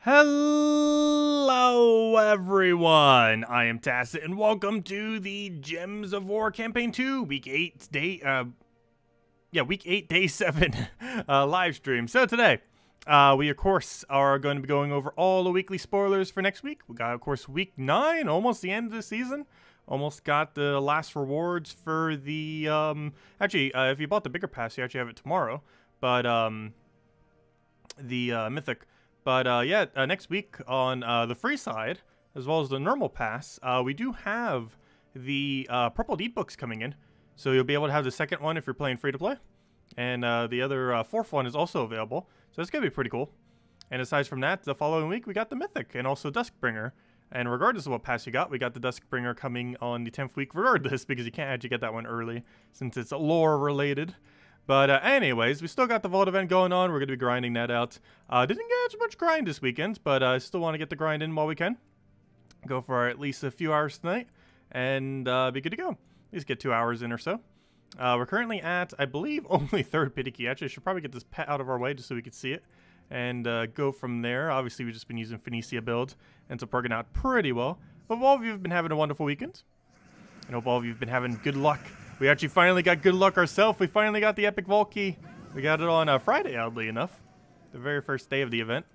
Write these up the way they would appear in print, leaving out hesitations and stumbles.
Hello everyone, I am Tacet and welcome to the Gems of War Campaign 2, Week 8, Day 7 live stream. So today, we of course are going to be going over all the weekly spoilers for next week. We got of course Week 9, almost the end of the season. Almost got the last rewards for the, if you bought the bigger pass, you actually have it tomorrow. But, the Mythic. But next week on the free side, as well as the normal pass, we do have the purple deep books coming in. So you'll be able to have the second one if you're playing free-to-play. And the other fourth one is also available. So it's going to be pretty cool. And aside from that, the following week, we got the Mythic and also Duskbringer. And regardless of what pass you got, we got the Duskbringer coming on the 10th week regardless, because you can't actually get that one early since it's lore-related. But anyways, we still got the Vault event going on. We're going to be grinding that out. Didn't get as much grind this weekend, but I still want to get the grind in while we can. Go for at least a few hours tonight and be good to go. At least get 2 hours in or so. We're currently at, I believe, only third pity key. Actually, I should probably get this pet out of our way just so we can see it. And go from there. Obviously, we've just been using Phoenicia build. Ends up working out pretty well. But all of you have been having a wonderful weekend. I hope all of you have been having good luck. We actually finally got good luck ourselves. We finally got the Epic Vault Key. We got it on Friday, oddly enough. The very first day of the event.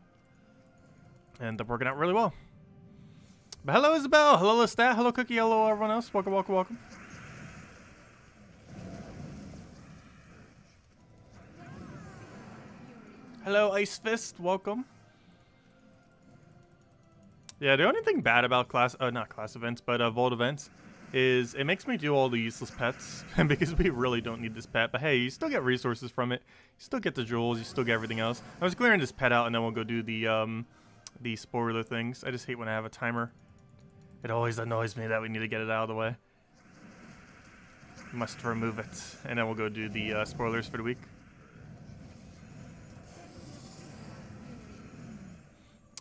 And they're working out really well. But hello, Isabel. Hello, Lestat. Hello, Cookie. Hello, everyone else. Welcome, welcome, welcome. Hello, Ice Fist. Welcome. Yeah, the only thing bad about not class events, but Vault events is it makes me do all the useless pets because we really don't need this pet. But hey, you still get resources from it. You still get the jewels. You still get everything else. I was clearing this pet out, and then we'll go do the spoiler things. I just hate when I have a timer. It always annoys me that we need to get it out of the way. Must remove it, and then we'll go do the spoilers for the week.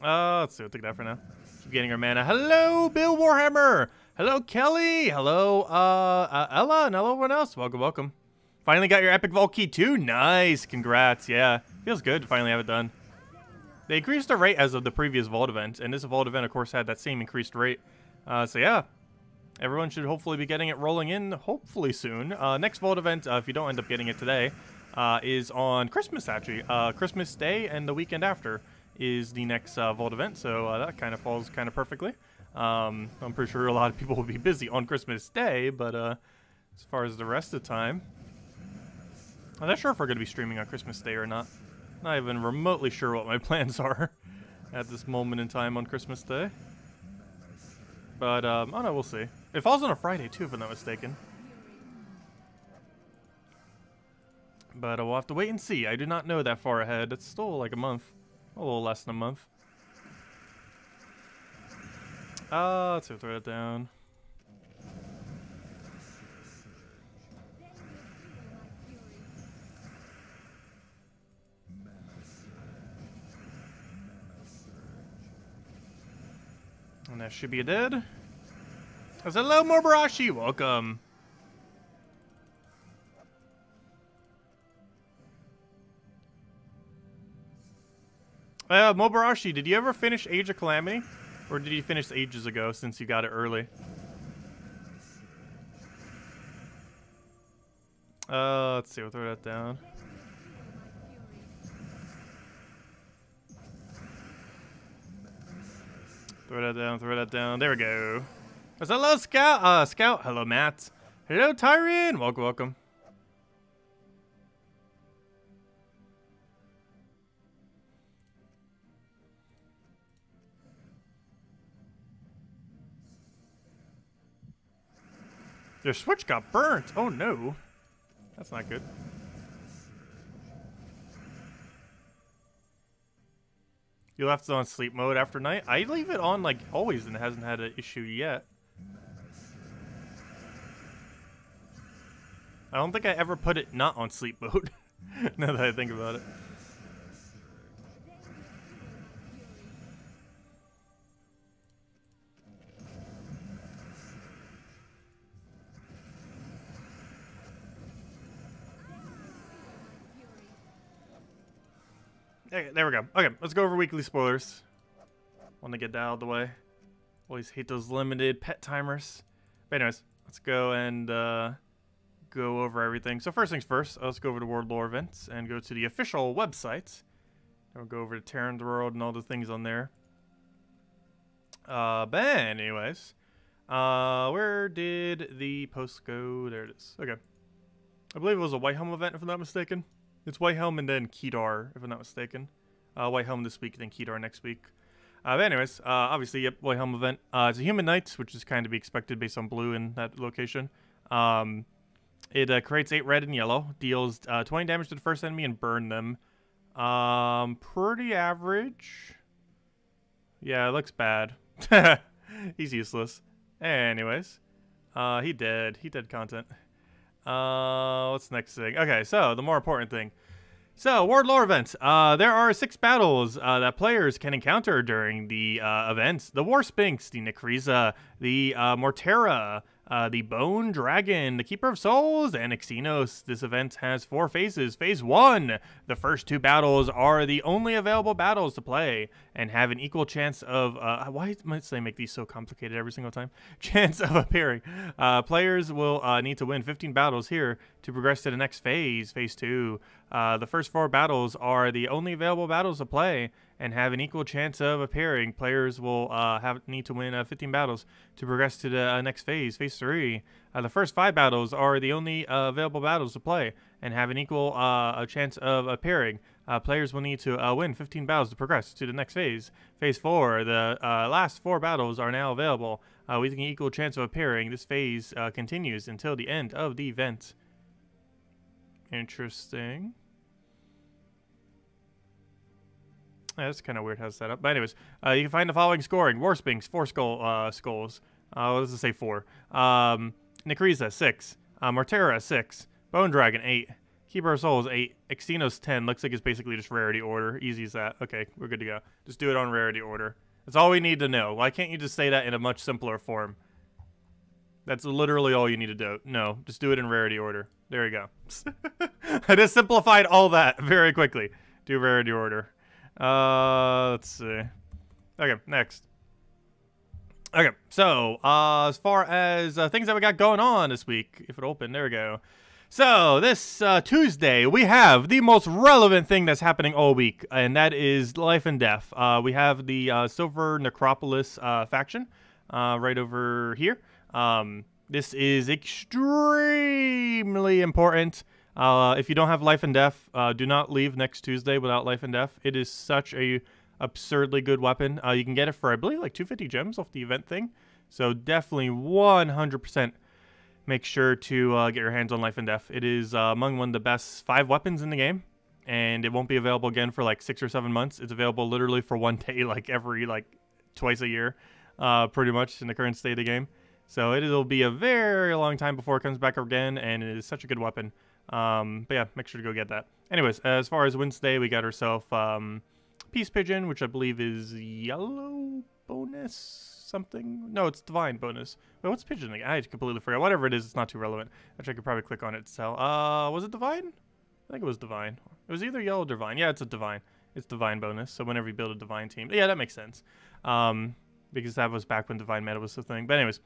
Let's see. We'll take that for now. Keep getting our mana. Hello, Bill Warhammer. Hello, Kelly. Hello, Ella, and hello, everyone else. Welcome, welcome. Finally got your Epic Vault Key too. Nice. Congrats. Yeah, feels good to finally have it done. They increased the rate as of the previous Vault event, and this Vault event, of course, had that same increased rate. So yeah, everyone should hopefully be getting it rolling in hopefully soon. Next Vault event, if you don't end up getting it today, is on Christmas, actually. Christmas Day and the weekend after is the next Vault event, so that kind of falls kind of perfectly. I'm pretty sure a lot of people will be busy on Christmas Day, but as far as the rest of the time, I'm not sure if we're going to be streaming on Christmas Day or not. Not even remotely sure what my plans are at this moment in time on Christmas Day. But, oh no, we'll see. It falls on a Friday too, if I'm not mistaken. But we'll have to wait and see. I do not know that far ahead. It's still like a month. A little less than a month. Let's go throw it down. And that should be a dead. Hello, Mobarashi. Welcome. Mobarashi, did you ever finish Age of Calamity? Or did you finish ages ago since you got it early? Let's see. We'll throw that down. Throw that down. Throw that down. There we go. Hello, Scout. Scout. Hello, Matt. Hello, Tyrion. Welcome, welcome. Your Switch got burnt. Oh no. That's not good. You left it on sleep mode after night? I leave it on like always and it hasn't had an issue yet. I don't think I ever put it not on sleep mode. Now that I think about it. Okay, there we go. Okay, let's go over weekly spoilers. Want to get that out of the way. Always hate those limited pet timers. But anyways, let's go and go over everything. So first things first, let's go over to World Lore events and go to the official website. Then we'll go over to Terran's World and all the things on there. But anyways, where did the post go? There it is. Okay. I believe it was a White Helm event, if I'm not mistaken. It's White Helm and then Kedar, if I'm not mistaken. White Helm this week, then Kedar next week. But anyways, obviously, yep, White Helm event. It's a Human Knight, which is kind of to be expected based on blue in that location. It creates 8 red and yellow, deals 20 damage to the first enemy and burn them. Pretty average. Yeah, it looks bad. He's useless. Anyways, he did content. What's the next thing? Okay, so the more important thing. So, World Lore events. There are 6 battles that players can encounter during the events. The War Sphinx, the Necreza, the Mortera, the Bone Dragon, the Keeper of Souls, and Xenos. This event has 4 phases. Phase 1. The first 2 battles are the only available battles to play and have an equal chance of... why must they make these so complicated every single time? Chance of appearing. Players will need to win 15 battles here to progress to the next phase, Phase 2. The first 4 battles are the only available battles to play and have an equal chance of appearing. Players will need to win 15 battles to progress to the next phase, Phase 3. The first 5 battles are the only available battles to play and have an equal chance of appearing. Players will need to win 15 battles to progress to the next phase, Phase 4. The last 4 battles are now available with an equal chance of appearing. This phase continues until the end of the event. Interesting. Yeah, that's kind of weird how it's set up. But anyways, you can find the following scoring. War Sphinx, 4 skulls. What does it say 4? Necreza, 6. Mortera, 6. Bone Dragon, 8. Keeper of Souls, 8. Xenos, 10. Looks like it's basically just rarity order. Easy as that. Okay, we're good to go. Just do it on rarity order. That's all we need to know. Why can't you just say that in a much simpler form? That's literally all you need to do. No, just do it in rarity order. There you go. I just simplified all that very quickly. Do rarity order. Let's see. Okay, next. Okay, so as far as things that we got going on this week, if it opened, there we go. So this Tuesday, we have the most relevant thing that's happening all week, and that is Life and Death. We have the Silver Necropolis faction right over here. This is extremely important. If you don't have Life and Death, do not leave next Tuesday without Life and Death. It is such a absurdly good weapon. You can get it for, I believe, like 250 gems off the event thing. So definitely 100% make sure to get your hands on Life and Death. It is among one of the best 5 weapons in the game, and it won't be available again for like 6 or 7 months. It's available literally for 1 day, like every twice a year, pretty much in the current state of the game. So it'll be a very long time before it comes back again, and it is such a good weapon. But yeah, make sure to go get that. Anyways, as far as Wednesday, we got ourselves Peace Pigeon, which I believe is yellow bonus something. No, it's divine bonus. Wait, what's pigeon again? I completely forgot. Whatever it is, it's not too relevant. Actually, I could probably click on it to tell. Was it divine? I think it was divine. It was either yellow or divine. Yeah, it's a divine. It's divine bonus. So whenever you build a divine team, yeah, that makes sense. Because that was back when divine meta was the thing. But anyways.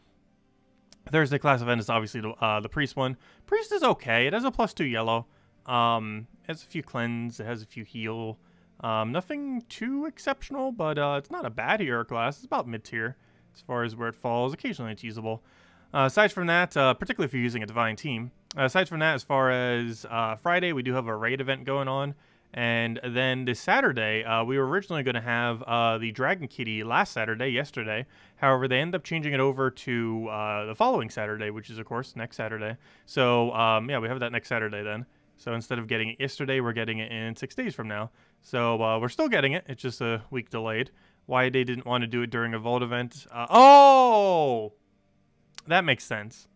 Thursday class event is obviously the priest one. Priest is okay. It has a +2 yellow. It has a few cleanse. It has a few heal. Nothing too exceptional, but it's not a bad hero class. It's about mid-tier as far as where it falls. Occasionally it's usable. Aside from that, particularly if you're using a divine team. Aside from that, as far as Friday, we do have a raid event going on. And then this Saturday, we were originally going to have the Dragon Kitty last Saturday, yesterday. However, they ended up changing it over to the following Saturday, which is, of course, next Saturday. So, yeah, we have that next Saturday then. So instead of getting it yesterday, we're getting it in 6 days from now. So we're still getting it. It's just a week delayed. Why they didn't want to do it during a Vault event? Oh! That makes sense.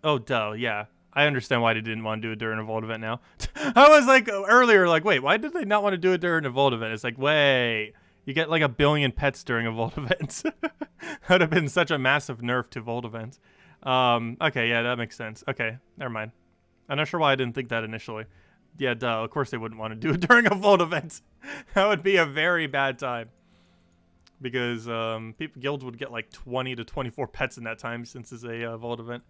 Oh, duh, yeah. I understand why they didn't want to do it during a Vault event now. I was like, earlier, like, wait, why did they not want to do it during a Vault event? It's like, wait, you get like 1 billion pets during a Vault event. That would have been such a massive nerf to Vault events. Okay, yeah, that makes sense. Okay, never mind. I'm not sure why I didn't think that initially. Yeah, duh, of course they wouldn't want to do it during a Vault event. That would be a very bad time. because guilds would get like 20 to 24 pets in that time since it's a vault event.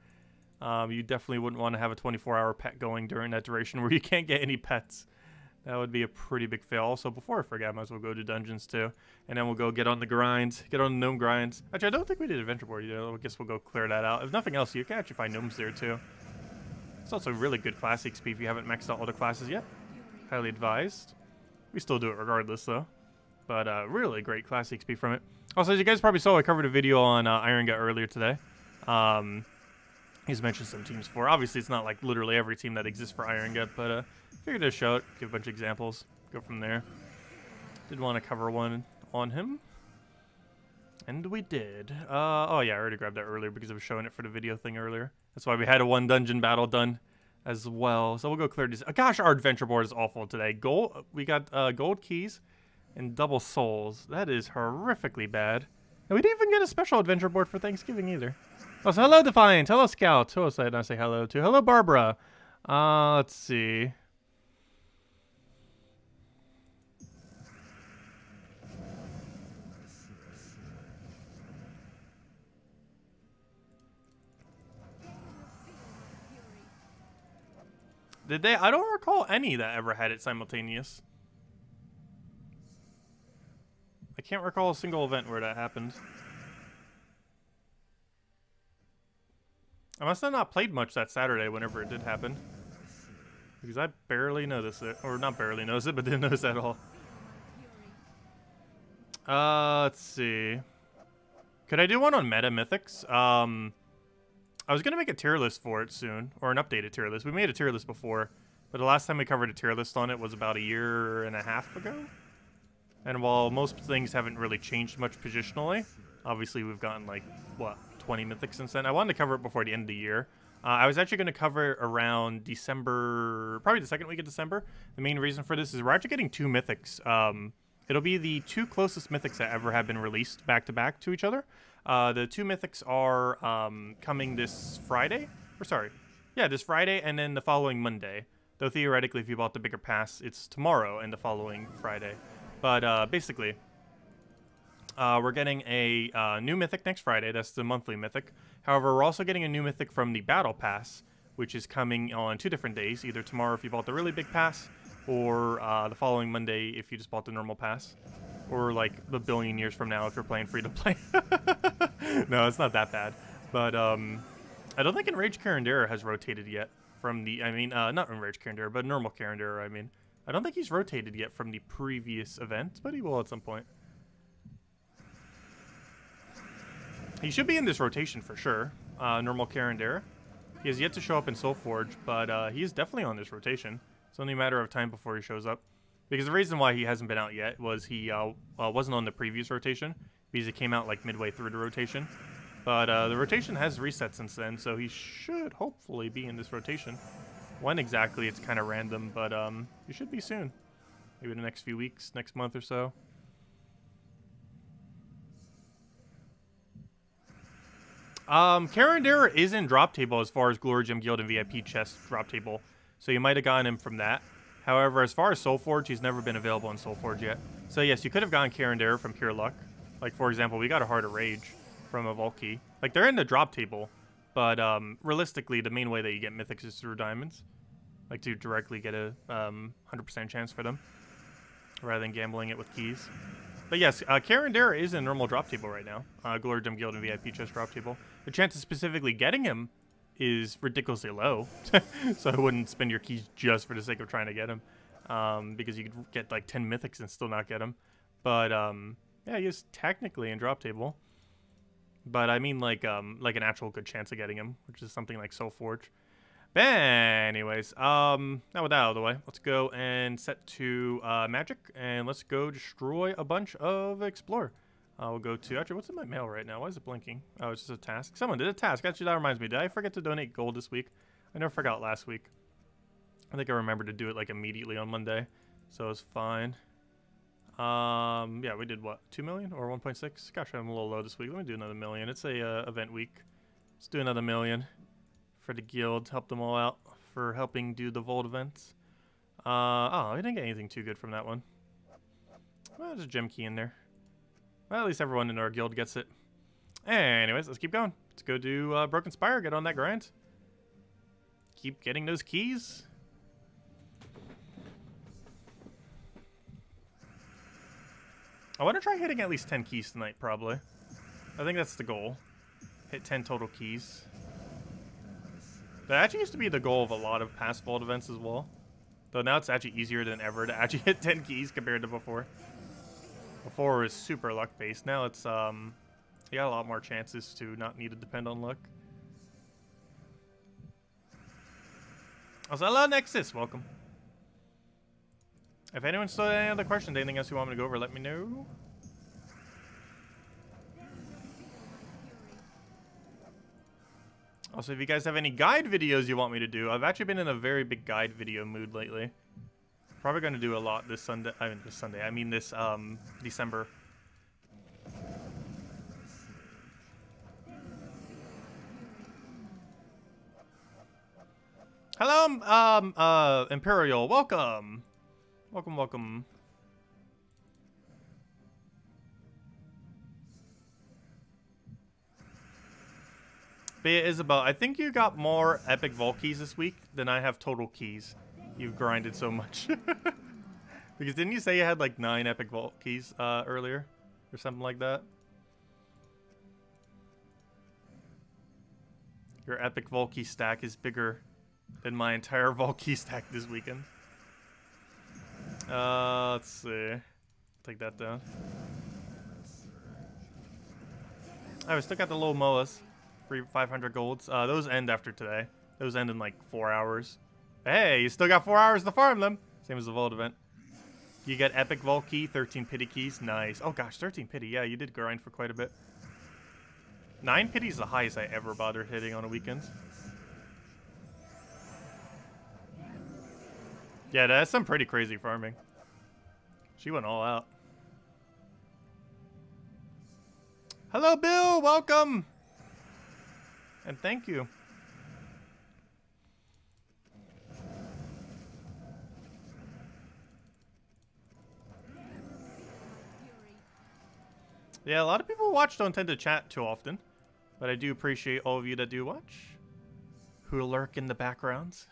You definitely wouldn't want to have a 24-hour pet going during that duration where you can't get any pets. That would be a pretty big fail. Also, before I forget, I might as well go to dungeons too. And then we'll go get on the grinds, get on the gnome grinds. Actually, I don't think we did adventure board yet. I guess we'll go clear that out. If nothing else, you can actually find gnomes there too. It's also really good class XP if you haven't maxed out all the classes yet. Highly advised. We still do it regardless though. But really great class XP from it. Also, as you guys probably saw, I covered a video on Iron Gut earlier today. He's mentioned some teams for. Obviously, it's not like literally every team that exists for Iron Gut, but figured to show it, give a bunch of examples, go from there. Did want to cover one on him, and we did. Oh yeah, I already grabbed that earlier because I was showing it for the video thing earlier. That's why we had a 1 dungeon battle done as well. So we'll go clear these. Gosh, our adventure board is awful today. We got gold keys and double souls. That is horrifically bad. And we didn't even get a special adventure board for Thanksgiving either. Oh, so hello, Defiant. Hello, Scout. Who else did I say hello to? Hello, Barbara. Let's see. Did they? I don't recall any that ever had it simultaneous. I can't recall a single event where that happened. I must have not played much that Saturday whenever it did happen. Because I barely noticed it. Or not barely noticed it, but didn't notice it at all. Let's see. Could I do one on Meta Mythics? I was going to make a tier list for it soon. Or an updated tier list. We made a tier list before. But the last time we covered a tier list on it was about 1.5 years ago. And while most things haven't really changed much positionally, obviously we've gotten like, what, 20 mythics since then. I wanted to cover it before the end of the year. I was actually going to cover it around December, probably the second week of December. The main reason for this is we're actually getting 2 mythics. It'll be the 2 closest mythics that ever have been released back-to-back to each other. The 2 mythics are coming this Friday. Or sorry, yeah, this Friday and then the following Monday. Though theoretically, if you bought the bigger pass, it's tomorrow and the following Friday. But basically, we're getting a new mythic next Friday. That's the monthly mythic. However, we're also getting a new mythic from the battle pass, which is coming on 2 different days. Either tomorrow if you bought the really big pass, or the following Monday if you just bought the normal pass. Or like a billion years from now if you're playing free to play. No, it's not that bad. But I don't think Enraged Karandera has rotated yet from the, not Enraged Karandera, but normal Karandera, I mean. I don't think he's rotated yet from the previous event, but he will at some point. He should be in this rotation for sure. Normal Karandera. He has yet to show up in Soulforge, but he is definitely on this rotation. It's only a matter of time before he shows up. Because the reason why he hasn't been out yet was he wasn't on the previous rotation, because it came out like midway through the rotation. But the rotation has reset since then, so he should hopefully be in this rotation. When exactly, it's kind of random, but he should be soon. Maybe in the next few weeks, next month or so. Karandera is in drop table as far as Glory Gem Guild and VIP chest drop table, so you might have gotten him from that. However, as far as Soulforge, he's never been available in Soulforge yet. So yes, you could have gotten Karandera from pure luck. Like for example, we got a Heart of Rage from a Vault Key. Like they're in the drop table, but realistically, the main way that you get mythics is through diamonds. Like to directly get a 100% chance for them, rather than gambling it with keys. But yes, Karandera is in normal drop table right now. Glory Gem Guild and VIP chest drop table. The chance of specifically getting him is ridiculously low. So I wouldn't spend your keys just for the sake of trying to get him. Because you could get like 10 mythics and still not get him. But yeah, he is technically in drop table. But I mean like an actual good chance of getting him, which is something like Soulforge. But anyways, now with that out of the way, let's go and set to Magic, and let's go destroy a bunch of Explore. We'll go to, actually, what's in my mail right now? Why is it blinking? Oh, it's just a task. Someone did a task. Actually, that reminds me. Did I forget to donate gold this week? I never forgot last week. I think I remembered to do it like immediately on Monday, so it's fine. Yeah, we did what, 2 million or 1.6? Gosh, I'm a little low this week. Let me do another million. It's a event week. Let's do another million for the guild. Help them all out for helping do the Vault events. Oh, we didn't get anything too good from that one. Well, there's a gem key in there. Well, at least everyone in our guild gets it. Anyways, let's keep going. Let's go do Broken Spire, get on that grind. Keep getting those keys. I want to try hitting at least 10 keys tonight, probably. I think that's the goal. Hit 10 total keys. That actually used to be the goal of a lot of past Vault events as well. Though now it's actually easier than ever to actually hit 10 keys compared to before. Before it was super luck-based. Now it's, you got a lot more chances to not need to depend on luck. Also, hello, Nexus. Welcome. If anyone's still any other questions, anything else you want me to go over, let me know. Also, if you guys have any guide videos you want me to do, I've actually been in a very big guide video mood lately. Probably going to do a lot this Sunday. I mean this December. Hello, Imperial. Welcome. Welcome, welcome. But yeah, Isabel, I think you got more epic vault keys this week than I have total keys. You've grinded so much. Because didn't you say you had like 9 epic vault keys earlier? Or something like that? Your epic vault key stack is bigger than my entire vault key stack this weekend. Let's see. Take that down. Oh, we still got the little Moas. Free 500 golds. Those end after today. Those end in like 4 hours. Hey, you still got 4 hours to farm them. Same as the vault event. You get epic vault key, 13 pity keys. Nice. Oh gosh, 13 pity. Yeah, you did grind for quite a bit. 9 pity is the highest I ever bothered hitting on a weekend. Yeah, that's some pretty crazy farming. She went all out. Hello, Bill. Welcome. And thank you. Yeah, a lot of people watch don't tend to chat too often. But I do appreciate all of you that do watch. Who lurk in the backgrounds.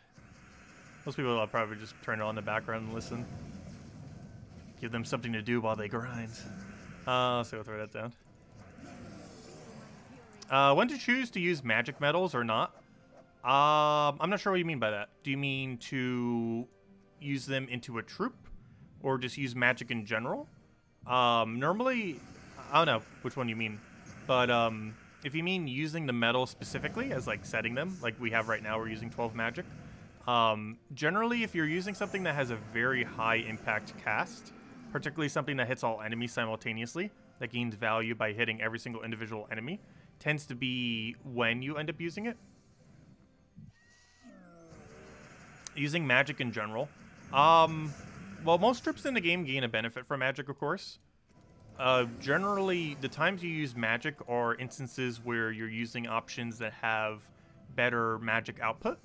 Most people will probably just turn it on in the background and listen. Give them something to do while they grind. So we'll throw that down. When to choose to use magic metals or not? I'm not sure what you mean by that. Do you mean to use them into a troop? Or just use magic in general? Normally, I don't know which one you mean. But if you mean using the metal specifically as like setting them, like we have right now, we're using 12 magic. Generally, if you're using something that has a very high impact cast, particularly something that hits all enemies simultaneously, that gains value by hitting every single individual enemy, tends to be when you end up using it. Using magic in general. Well, most troops in the game gain a benefit from magic, of course. Generally, the times you use magic are instances where you're using options that have better magic output.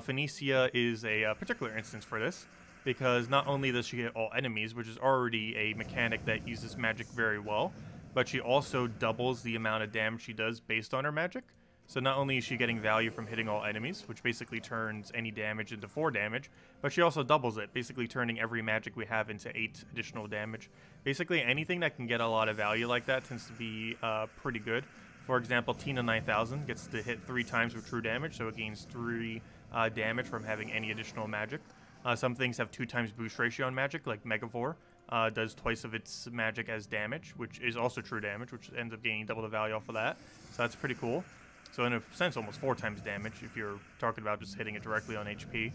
Phoenicia is a particular instance for this, because not only does she hit all enemies, which is already a mechanic that uses magic very well, but she also doubles the amount of damage she does based on her magic. So not only is she getting value from hitting all enemies, which basically turns any damage into 4 damage, but she also doubles it, basically turning every magic we have into 8 additional damage. Basically anything that can get a lot of value like that tends to be pretty good. For example, Tina 9000 gets to hit 3 times with true damage, so it gains 3 damage from having any additional magic. Some things have 2 times boost ratio on magic, like Megavore does twice of its magic as damage, which is also true damage, which ends up gaining double the value off of that. So that's pretty cool. So in a sense, almost 4 times damage if you're talking about just hitting it directly on HP.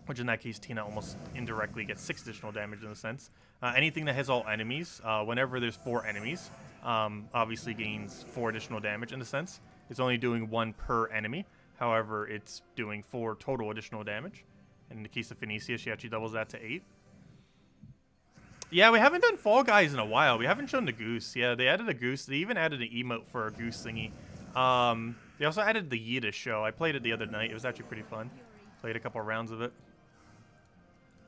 Which in that case, Tina almost indirectly gets 6 additional damage in a sense. Anything that hits all enemies, whenever there's 4 enemies, obviously gains 4 additional damage in a sense. It's only doing 1 per enemy. However, it's doing 4 total additional damage. And in the case of Phoenicia, she actually doubles that to 8. Yeah, we haven't done Fall Guys in a while. We haven't shown the goose. Yeah, they added a goose. They even added an emote for a goose thingy. They also added the Yiddish show. I played it the other night. It was actually pretty fun. Played a couple rounds of it.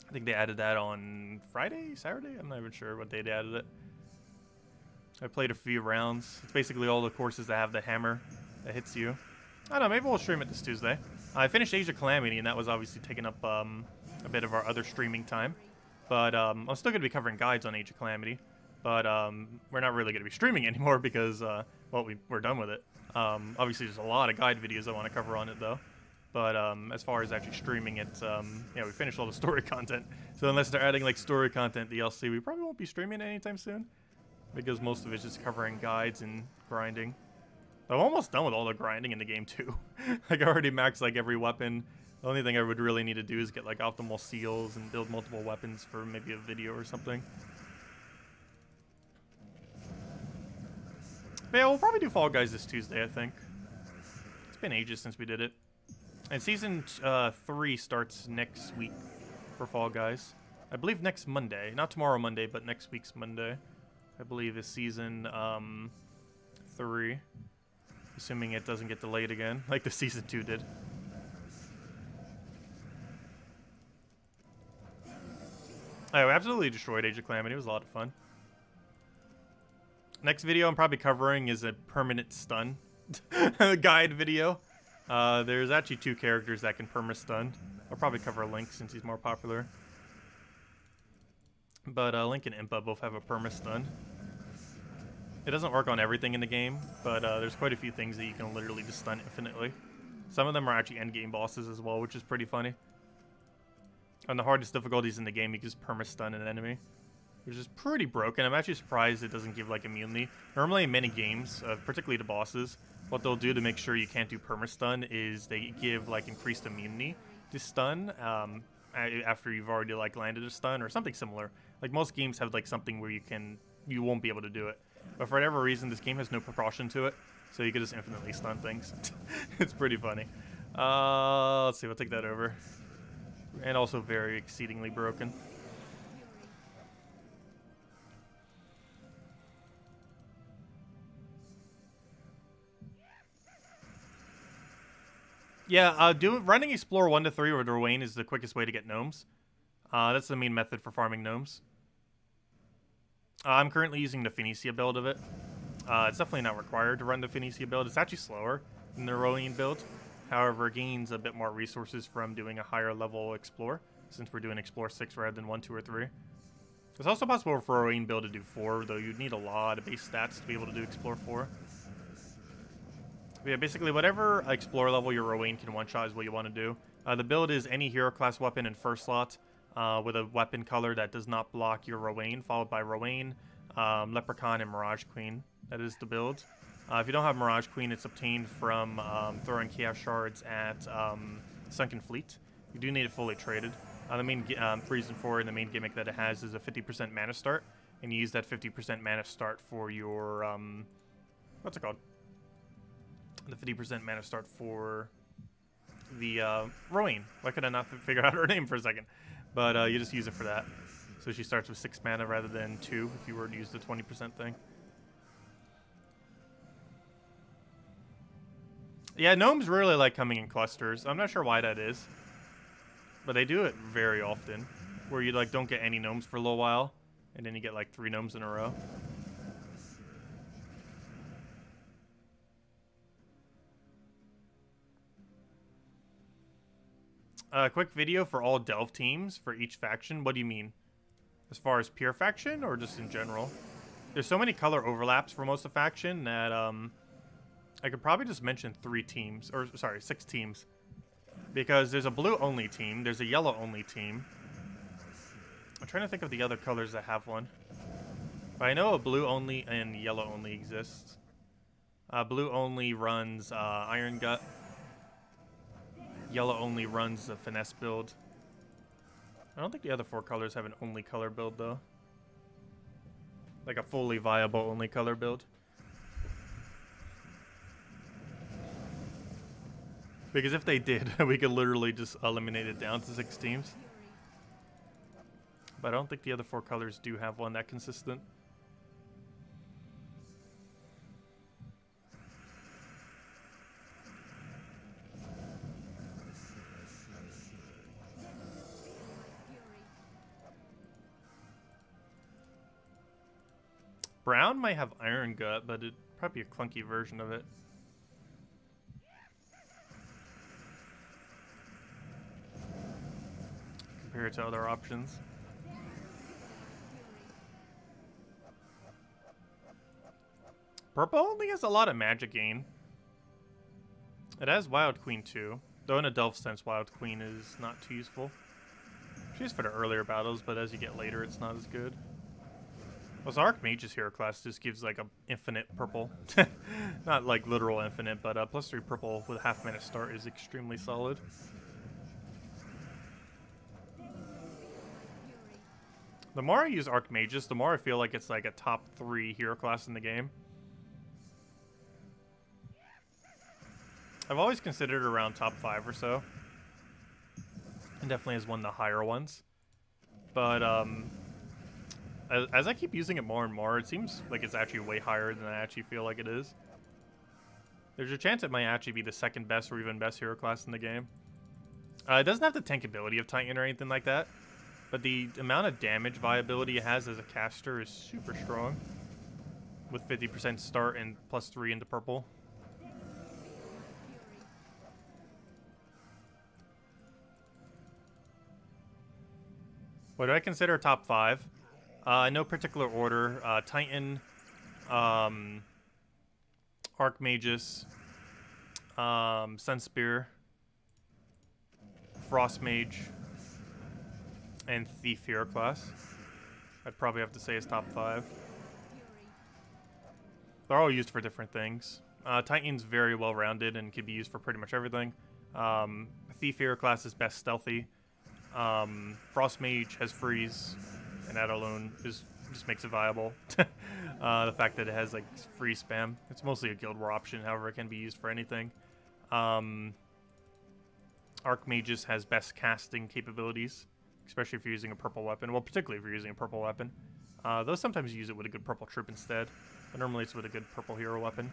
I think they added that on Friday, Saturday? I'm not even sure what day they added it. I played a few rounds. It's basically all the courses that have the hammer that hits you. I don't know, maybe we'll stream it this Tuesday. I finished Age of Calamity, and that was obviously taking up a bit of our other streaming time. But I'm still going to be covering guides on Age of Calamity. But we're not really going to be streaming anymore because, well, we're done with it. Obviously, there's a lot of guide videos I want to cover on it, though. But as far as actually streaming it, yeah, we finished all the story content. So unless they're adding, like, story content DLC, we probably won't be streaming it anytime soon. Because most of it's just covering guides and grinding. I'm almost done with all the grinding in the game, too. Like, I already maxed, like, every weapon. The only thing I would really need to do is get, like, optimal seals and build multiple weapons for maybe a video or something. But yeah, we'll probably do Fall Guys this Tuesday, I think. It's been ages since we did it. And Season 3 starts next week for Fall Guys. I believe next Monday. Not tomorrow Monday, but next week's Monday. I believe is Season 3. Assuming it doesn't get delayed again, like the Season 2 did. Oh, we absolutely destroyed Age of Calamity. It was a lot of fun. Next video I'm probably covering is a permanent stun guide video. There's actually 2 characters that can perma-stun. I'll probably cover Link since he's more popular. But Link and Impa both have a perma-stun. It doesn't work on everything in the game, but there's quite a few things that you can literally just stun infinitely. Some of them are actually endgame bosses as well, which is pretty funny. On the hardest difficulties in the game, you can just perma-stun an enemy, which is pretty broken. I'm actually surprised it doesn't give, like, immunity. Normally in many games, particularly the bosses, what they'll do to make sure you can't do perma-stun is they give, like, increased immunity to stun after you've already, like, landed a stun or something similar. Like, most games have, like, something where you won't be able to do it. But for whatever reason, this game has no precaution to it, so you can just infinitely stun things. It's pretty funny. Let's see, we'll take that over. And also very exceedingly broken. Yeah, running Explore 1 to 3 with Rowain is the quickest way to get gnomes. That's the main method for farming gnomes. I'm currently using the Phoenicia build of it. It's definitely not required to run the Phoenicia build. It's actually slower than the Rowain build. However, it gains a bit more resources from doing a higher level Explore, since we're doing Explore 6 rather than 1, 2, or 3. It's also possible for Rowain build to do 4, though you'd need a lot of base stats to be able to do Explore 4. But yeah, basically whatever Explore level your Rowain can one-shot is what you want to do. The build is any hero class weapon in first slot, with a weapon color that does not block your Rowain, followed by Rowain, Leprechaun, and Mirage Queen. That is the build. If you don't have Mirage Queen, it's obtained from throwing Chaos Shards at Sunken Fleet. You do need it fully traded. The main reason for it, and the main gimmick that it has, is a 50% mana start, and you use that 50% mana start for your what's it called? The 50% mana start for the Rowain. Why could I not figure out her name for a second? But you just use it for that. So she starts with 6 mana rather than 2 if you were to use the 20% thing. Yeah, gnomes really like coming in clusters. I'm not sure why that is, but they do it very often, where you like don't get any gnomes for a little while, and then you get like 3 gnomes in a row. Quick video for all Delve teams for each faction. What do you mean? As far as pure faction or just in general? There's so many color overlaps for most of faction that I could probably just mention 3 teams, or sorry, 6 teams. Because there's a blue only team, there's a yellow only team. I'm trying to think of the other colors that have one. But I know a blue only and yellow only exists. Blue only runs Iron Gut. Yellow only runs the Finesse build. I don't think the other 4 colors have an only color build though. Like a fully viable only color build. Because if they did, we could literally just eliminate it down to 6 teams. But I don't think the other 4 colors do have one that consistent. Brown might have Iron Gut, but it'd probably be a clunky version of it. Compared to other options. Purple only has a lot of magic gain. It has Wild Queen too, though in a Delph sense Wild Queen is not too useful. She's for the earlier battles, but as you get later it's not as good. Also, Archmage's hero class just gives like a infinite purple. Not like literal infinite, but +3 purple with half mana start is extremely solid. The more I use Archmages, the more I feel like it's like a top 3 hero class in the game. I've always considered it around top 5 or so. And definitely is one of the higher ones. But as I keep using it more and more, it seems like it's actually way higher than I actually feel like it is. There's a chance it might actually be the second best or even best hero class in the game. It doesn't have the tank ability of Titan or anything like that. But the amount of damage viability it has as a caster is super strong. With 50% start and +3 into purple. What do I consider top 5? No particular order. Titan, Archmagus, Sunspear, Frostmage, and Thief hero class. I'd probably have to say is top 5. They're all used for different things. Titan's very well rounded and can be used for pretty much everything. Thief hero class is best stealthy. Frostmage has freeze, and that alone just makes it viable. The fact that it has like free spam. It's mostly a Guild War option, however it can be used for anything. Archmagus has best casting capabilities, especially if you're using a purple weapon. Well, particularly if you're using a purple weapon. Though sometimes you use it with a good purple troop instead. But normally it's with a good purple hero weapon.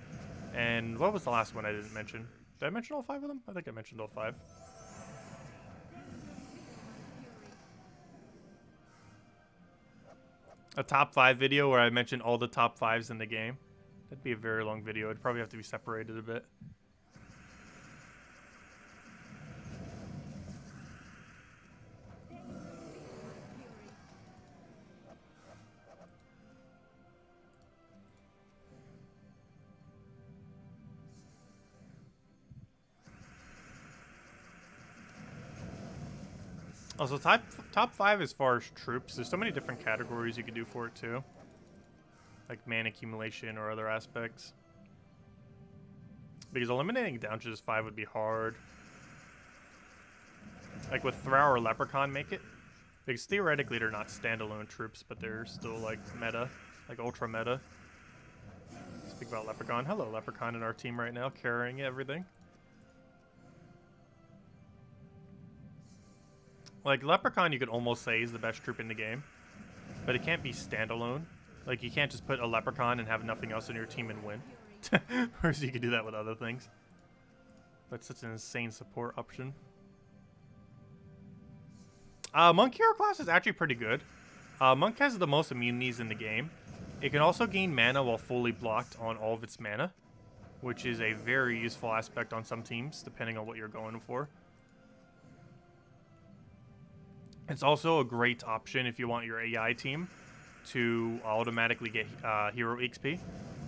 And what was the last one I didn't mention? Did I mention all 5 of them? I think I mentioned all 5. A top 5 video where I mention all the top 5s in the game. That'd be a very long video. It'd probably have to be separated a bit. Also, top 5 as far as troops, there's so many different categories you could do for it too. Like mana accumulation or other aspects. Because eliminating down to just 5 would be hard. Like with Throw or Leprechaun make it. Because theoretically they're not standalone troops, but they're still like meta. Like ultra meta. Speak about Leprechaun. Hello Leprechaun in our team right now, carrying everything. Like, Leprechaun you could almost say is the best troop in the game. But it can't be standalone. Like, you can't just put a Leprechaun and have nothing else in your team and win. Whereas you could do that with other things. That's such an insane support option. Monk hero class is actually pretty good. Monk has the most immunities in the game. It can also gain mana while fully blocked on all of its mana. Which is a very useful aspect on some teams, depending on what you're going for. It's also a great option if you want your AI team to automatically get hero XP.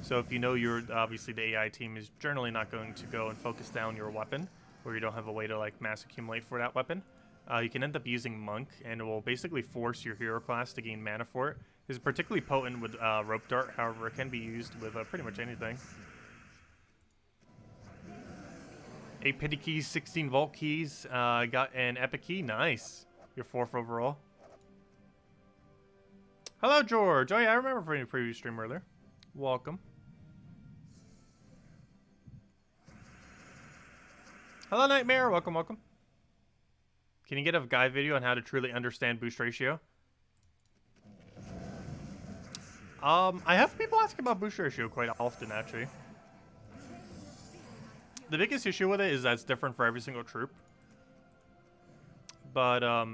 So if you know obviously the AI team is generally not going to go and focus down your weapon, or you don't have a way to like mass accumulate for that weapon, you can end up using Monk, and it will basically force your hero class to gain mana for it. It's particularly potent with Rope Dart, however it can be used with pretty much anything. 8 Pity Keys, 16 Vault Keys, got an Epic Key, nice. You're 4th overall. Hello, George. Oh, yeah, I remember from your previous stream earlier. Welcome. Hello, Nightmare. Welcome, welcome. Can you get a guide video on how to truly understand boost ratio? I have people asking about boost ratio quite often, actually. The biggest issue with it is that it's different for every single troop. But, I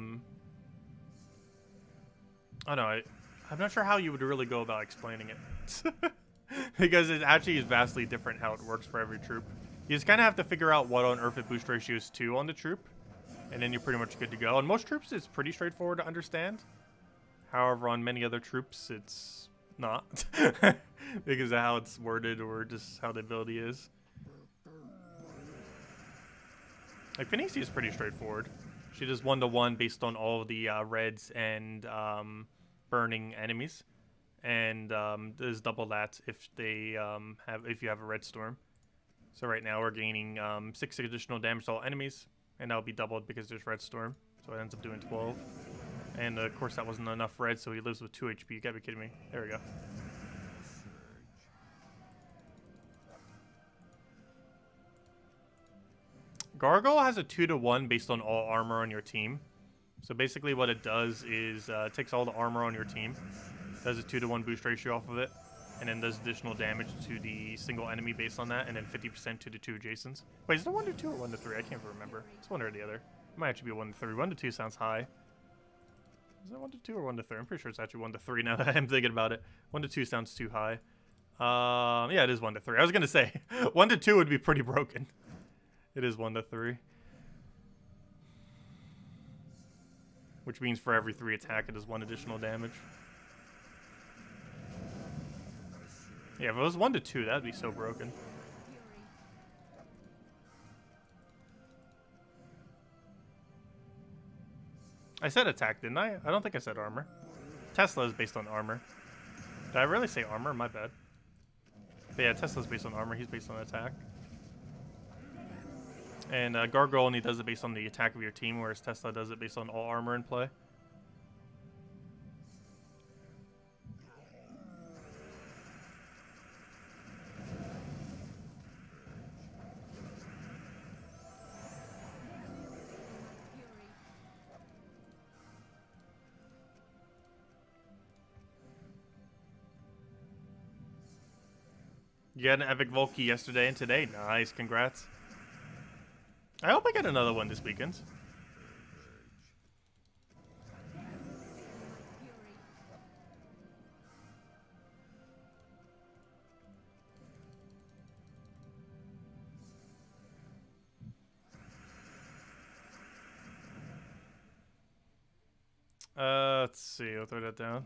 don't know, I'm not sure how you would really go about explaining it. Because it actually is vastly different how it works for every troop. You just kind of have to figure out what on earth it boost ratio is 2 on the troop. And then you're pretty much good to go. On most troops, it's pretty straightforward to understand. However, on many other troops, it's not. Because of how it's worded or just how the ability is. Like, Finisi is pretty straightforward. She does 1-to-1 based on all of the reds and burning enemies. And does double that if they if you have a red storm. So right now we're gaining 6 additional damage to all enemies. And that'll be doubled because there's red storm. So it ends up doing 12. And of course that wasn't enough red, so he lives with 2 HP. You gotta be kidding me. There we go. Gargoyle has a 2-to-1 based on all armor on your team. So basically what it does is it takes all the armor on your team, does a 2-to-1 boost ratio off of it, and then does additional damage to the single enemy based on that, and then 50% to the 2 adjacents. Wait, is it 1-to-2 or 1-to-3? I can't remember. It's one or the other. It might actually be 1-to-3. 1-to-2 sounds high. Is it 1-to-2 or 1-to-3? I'm pretty sure it's actually 1-to-3 now that I'm thinking about it. 1-to-2 sounds too high. Yeah, it is 1-to-3. I was going to say, 1-to-2 would be pretty broken. It is 1-to-3. Which means for every 3 attack, it does 1 additional damage. Yeah, if it was 1-to-2, that'd be so broken. I said attack, didn't I? I don't think I said armor. Tesla is based on armor. Did I really say armor? My bad. But yeah, Tesla's based on armor. He's based on attack. And Gargoyle only does it based on the attack of your team, whereas Tesla does it based on all armor in play. You got an epic Volky yesterday and today. Nice, congrats. I hope I get another one this weekend. Let's see. I'll throw that down.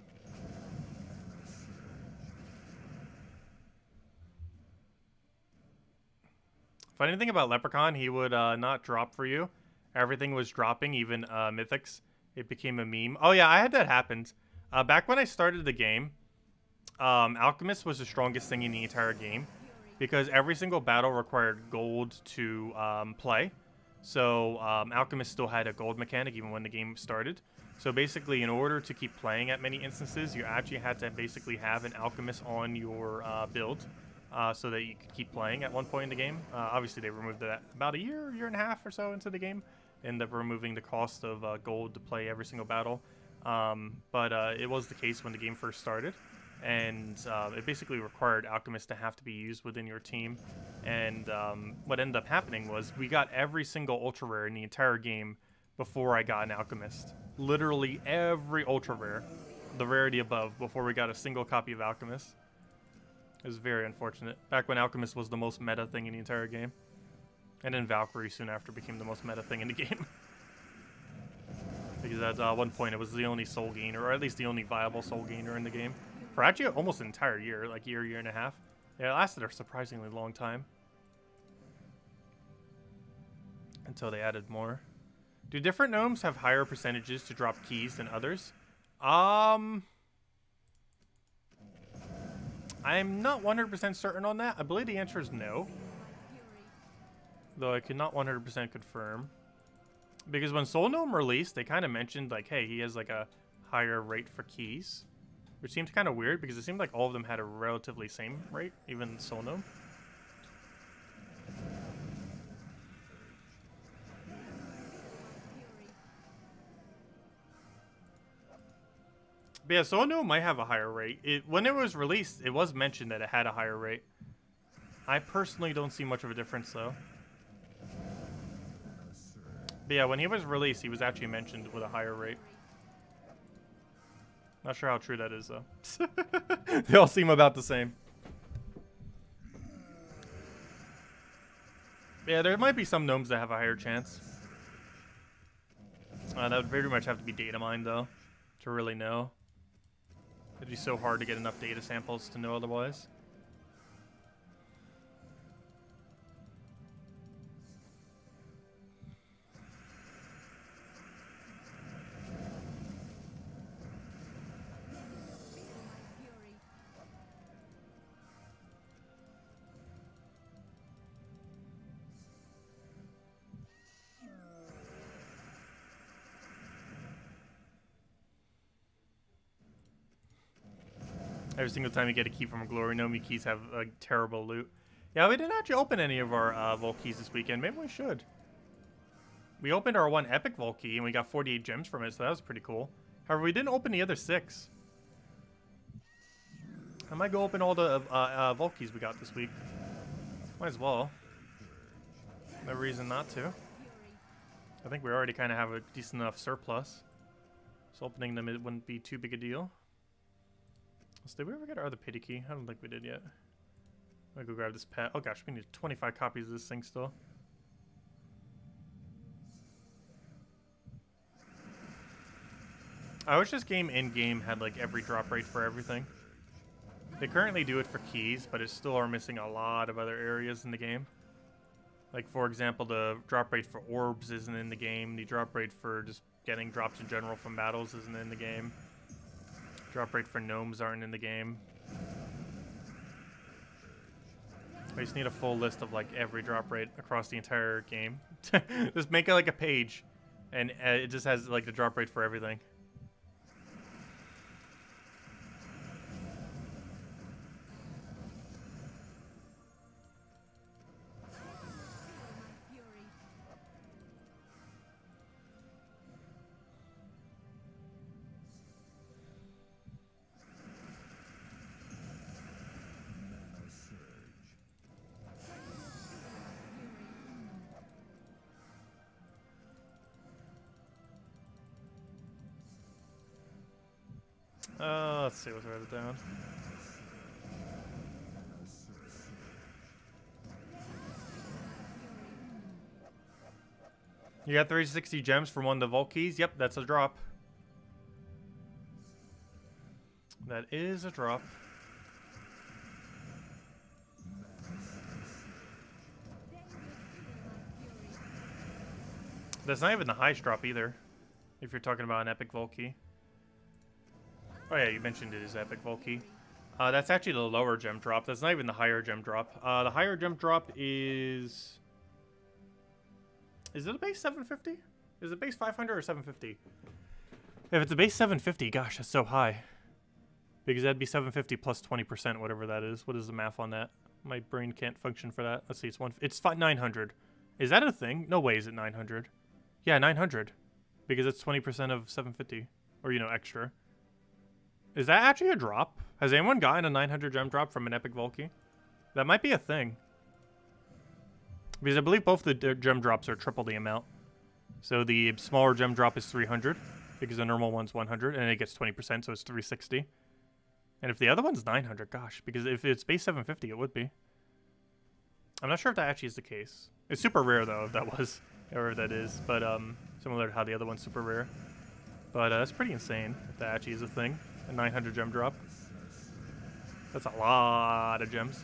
Funny thing about Leprechaun, he would not drop for you. Everything was dropping, even Mythics. It became a meme. Oh yeah, I had that happen. Back when I started the game, Alchemist was the strongest thing in the entire game. Because every single battle required gold to play. So Alchemist still had a gold mechanic even when the game started. So basically, in order to keep playing at many instances, you actually had to basically have an Alchemist on your build. So that you could keep playing at one point in the game. Obviously, they removed that about a year and a half or so into the game. Ended up removing the cost of gold to play every single battle. But it was the case when the game first started. And it basically required Alchemist to have to be used within your team. And what ended up happening was we got every single Ultra Rare in the entire game before I got an Alchemist. Literally every Ultra Rare, the rarity above, before we got a single copy of Alchemist. It was very unfortunate. Back when Alchemist was the most meta thing in the entire game. And then Valkyrie soon after became the most meta thing in the game. Because at one point it was the only soul gainer, or at least the only viable soul gainer in the game. For actually almost an entire year, like year and a half. Yeah, it lasted a surprisingly long time. Until they added more. Do different gnomes have higher percentages to drop keys than others? I'm not 100% certain on that. I believe the answer is no. Though I could not 100% confirm. Because when Soul Gnome released, they kind of mentioned, like, hey, he has, like, a higher rate for keys. Which seemed kind of weird, because it seemed like all of them had a relatively same rate, even Soul Gnome. But yeah, Soul Gnome might have a higher rate. When it was released, it was mentioned that it had a higher rate. I personally don't see much of a difference, though. But yeah, when he was released, he was actually mentioned with a higher rate. Not sure how true that is, though. They all seem about the same. Yeah, there might be some gnomes that have a higher chance. That would very much have to be data mined, though, to really know. It'd be so hard to get enough data samples to know otherwise. Every single time you get a key from a glory gnome, your keys have terrible loot. Yeah, we didn't actually open any of our Vault keys this weekend. Maybe we should. We opened our one epic Vault key, and we got 48 gems from it, so that was pretty cool. However, we didn't open the other 6. I might go open all the Vault keys we got this week. Might as well. No reason not to. I think we already kind of have a decent enough surplus. So opening them, it wouldn't be too big a deal. So did we ever get our other pity key? I don't think we did yet. I'm gonna go grab this pet. Oh gosh, we need 25 copies of this thing still. I wish this game in-game had like every drop rate for everything. They currently do it for keys, but it still are missing a lot of other areas in the game. Like for example, the drop rate for orbs isn't in the game. The drop rate for just getting drops in general from battles isn't in the game. Drop rate for gnomes aren't in the game. I just need a full list of like every drop rate across the entire game. Just make it like a page, and it just has like the drop rate for everything. Let's see what's write it down. You got 360 gems from one of the Vault keys? Yep, that's a drop. That is a drop. That's not even the highest drop either, if you're talking about an epic Vault key. Oh yeah, you mentioned it is epic Vault key. That's actually the lower gem drop. That's not even the higher gem drop. The higher gem drop is... Is it a base 750? Is it base 500 or 750? If it's a base 750, gosh, that's so high. Because that'd be 750 plus 20%, whatever that is. What is the math on that? My brain can't function for that. Let's see, it's 900. Is that a thing? No way is it 900. Yeah, 900. Because it's 20% of 750. Or, you know, extra. Is that actually a drop? Has anyone gotten a 900 gem drop from an epic Vault key? That might be a thing. Because I believe both the gem drops are triple the amount. So the smaller gem drop is 300. Because the normal one's 100. And it gets 20%, so it's 360. And if the other one's 900, gosh. Because if it's base 750, it would be. I'm not sure if that actually is the case. It's super rare, though, if that was. Or if that is. But similar to how the other one's super rare. But that's pretty insane if that actually is a thing. A 900 gem drop. That's a lot of gems.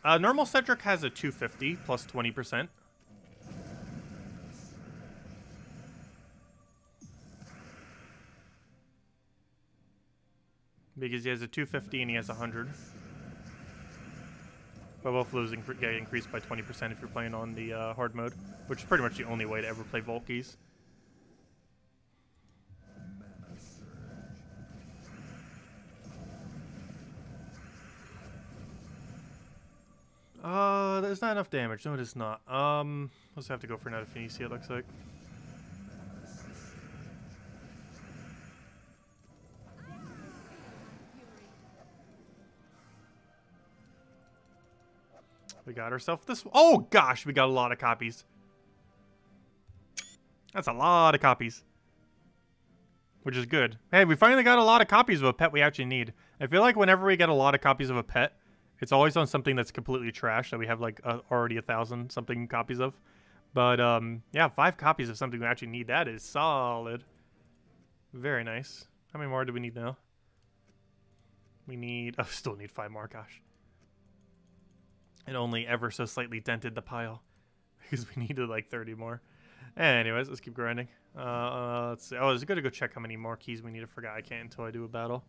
Normal Cedric has a 250 plus 20%. Because he has a 250 and he has 100. But both of those get increased by 20% if you're playing on the hard mode, which is pretty much the only way to ever play Vault keys. There's not enough damage. No, it is not. Let's have to go for another Phoenicia, it looks like. We got ourselves this. Oh gosh, we got a lot of copies. That's a lot of copies. Which is good. Hey, we finally got a lot of copies of a pet we actually need. I feel like whenever we get a lot of copies of a pet, it's always on something that's completely trash that we have like already 1,000 something copies of. But yeah, 5 copies of something we actually need. That is solid. Very nice. How many more do we need now? We need... Oh, still need 5 more, gosh. It only ever so slightly dented the pile. Because we needed like 30 more. Anyways, let's keep grinding. Let's see. Oh, I was going to go check how many more keys we need. I forgot. I can't until I do a battle.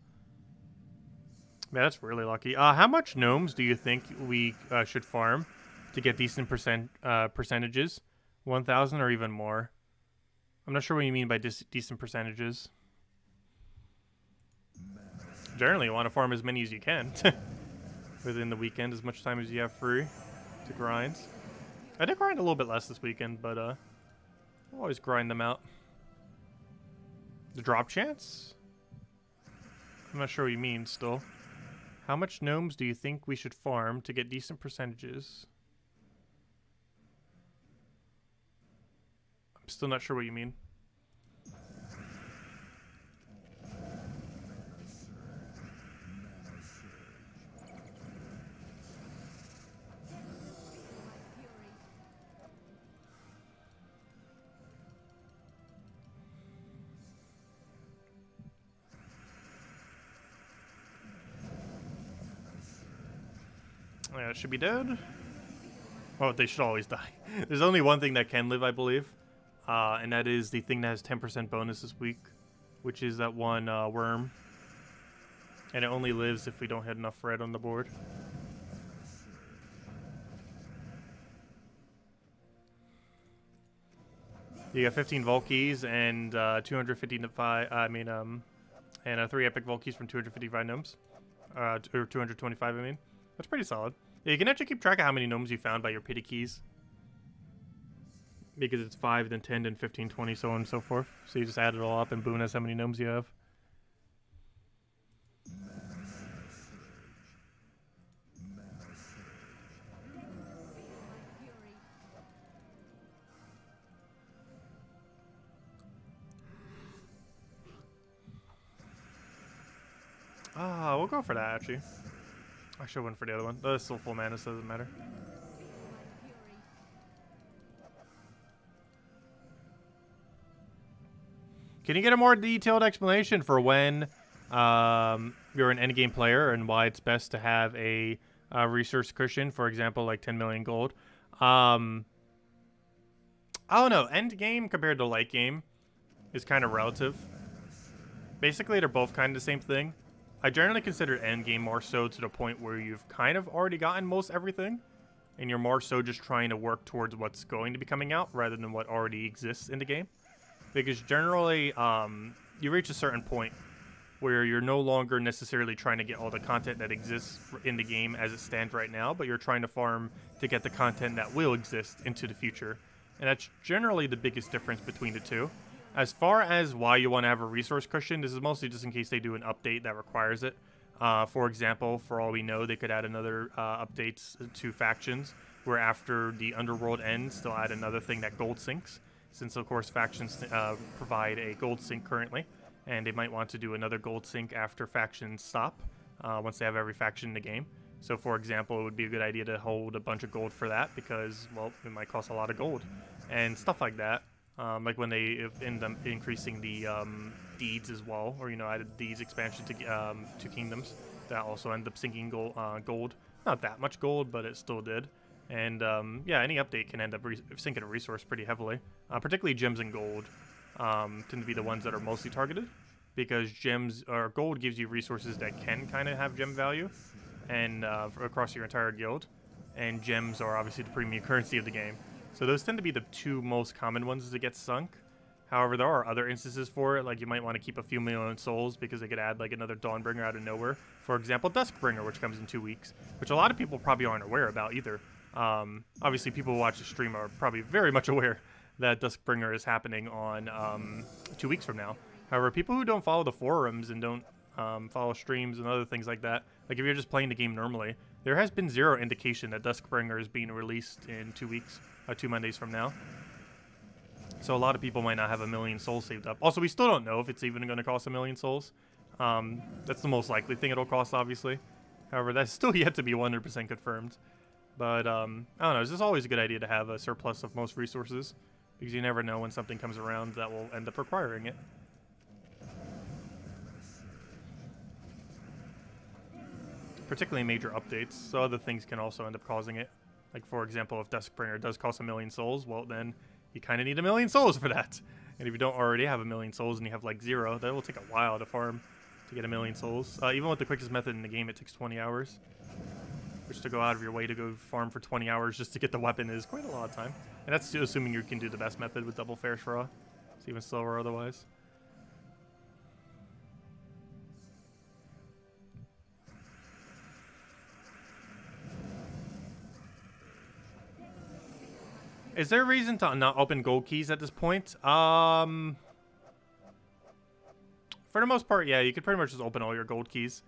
Man, that's really lucky. How much gnomes do you think we should farm to get decent percentages? 1,000 or even more? I'm not sure what you mean by decent percentages. Generally, you want to farm as many as you can within the weekend, as much time as you have free to grind. I did grind a little bit less this weekend, but I'll always grind them out. The drop chance? I'm not sure what you mean still. How much gnomes do you think we should farm to get decent percentages? I'm still not sure what you mean. Yeah, it should be dead. Oh, they should always die. There's only one thing that can live, I believe. And that is the thing that has 10% bonus this week. Which is that one worm. And it only lives if we don't hit enough red on the board. You got 15 Vault keys and 255, and 3 epic Vault keys from 255 gnomes. Or 225, I mean. That's pretty solid. Yeah, you can actually keep track of how many gnomes you found by your pity keys. Because it's 5, then 10, then 15, 20, so on and so forth. So you just add it all up and boom, that's how many gnomes you have. We'll go for that actually. I should have went for the other one. That's still full mana, so it doesn't matter. Can you get a more detailed explanation for when you're an endgame player and why it's best to have a resource cushion, for example, like 10 million gold? I don't know. Endgame compared to late game is kind of relative. Basically, they're both kind of the same thing. I generally consider endgame more so to the point where you've kind of already gotten most everything, and you're more so just trying to work towards what's going to be coming out rather than what already exists in the game. Because generally, you reach a certain point where you're no longer necessarily trying to get all the content that exists in the game as it stands right now, but you're trying to farm to get the content that will exist into the future. And that's generally the biggest difference between the two. As far as why you want to have a resource cushion, this is mostly just in case they do an update that requires it. For example, for all we know, they could add another updates to factions, where after the underworld ends, they'll add another thing that gold sinks. Since, of course, factions provide a gold sink currently, and they might want to do another gold sink after factions stop, once they have every faction in the game. So, for example, it would be a good idea to hold a bunch of gold for that, because, well, it might cost a lot of gold, and stuff like that. Like when they end up increasing the deeds as well, or, you know, added deeds expansion to kingdoms, that also ended up sinking gold. Not that much gold, but it still did. And yeah, any update can end up sinking a resource pretty heavily. Particularly gems and gold tend to be the ones that are mostly targeted, because gems or gold gives you resources that can kind of have gem value, and across your entire guild. And gems are obviously the premium currency of the game. So those tend to be the two most common ones to get sunk. However, there are other instances for it, like you might want to keep a few million souls because they could add like another Dawnbringer out of nowhere. For example, Duskbringer, which comes in 2 weeks, which a lot of people probably aren't aware about either. Obviously, people who watch the stream are probably very much aware that Duskbringer is happening on 2 weeks from now. However, people who don't follow the forums and don't follow streams and other things like that, like if you're just playing the game normally, there has been zero indication that Duskbringer is being released in 2 weeks, 2 Mondays from now. So a lot of people might not have 1,000,000 souls saved up. Also, we still don't know if it's even going to cost 1,000,000 souls. That's the most likely thing it'll cost, obviously. However, that's still yet to be 100% confirmed. But, I don't know, it's just always a good idea to have a surplus of most resources, because you never know when something comes around that will end up requiring it. Particularly major updates, so other things can also end up causing it. Like, for example, if Duskbringer does cost 1,000,000 souls, well, then you kind of need 1,000,000 souls for that. And if you don't already have 1,000,000 souls and you have, like, 0, that will take a while to farm to get 1,000,000 souls. Even with the quickest method in the game, it takes 20 hours. Which, to go out of your way to go farm for 20 hours just to get the weapon is quite a lot of time. And that's still assuming you can do the best method with double fair Shra. It's even slower otherwise. Is there a reason to not open gold keys at this point? For the most part, yeah, you could pretty much just open all your gold keys.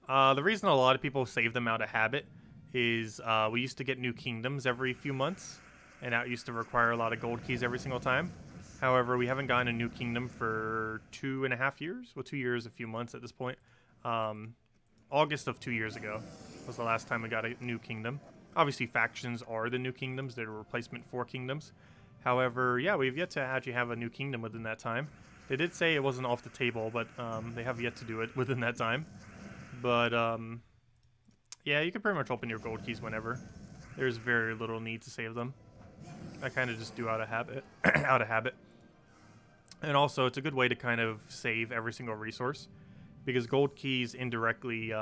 The reason a lot of people save them out of habit is we used to get new kingdoms every few months, and that used to require a lot of gold keys every single time. However, we haven't gotten a new kingdom for 2.5 years. Well, 2 years, a few months at this point. August of 2 years ago was the last time we got a new kingdom. Obviously, factions are the new kingdoms. They're a replacement for kingdoms. However, yeah, we've yet to actually have a new kingdom within that time. They did say it wasn't off the table, but they have yet to do it within that time. But, yeah, you can pretty much open your gold keys whenever. There's very little need to save them. I kind of just do out of habit. out of habit. And also, it's a good way to kind of save every single resource. Because gold keys indirectly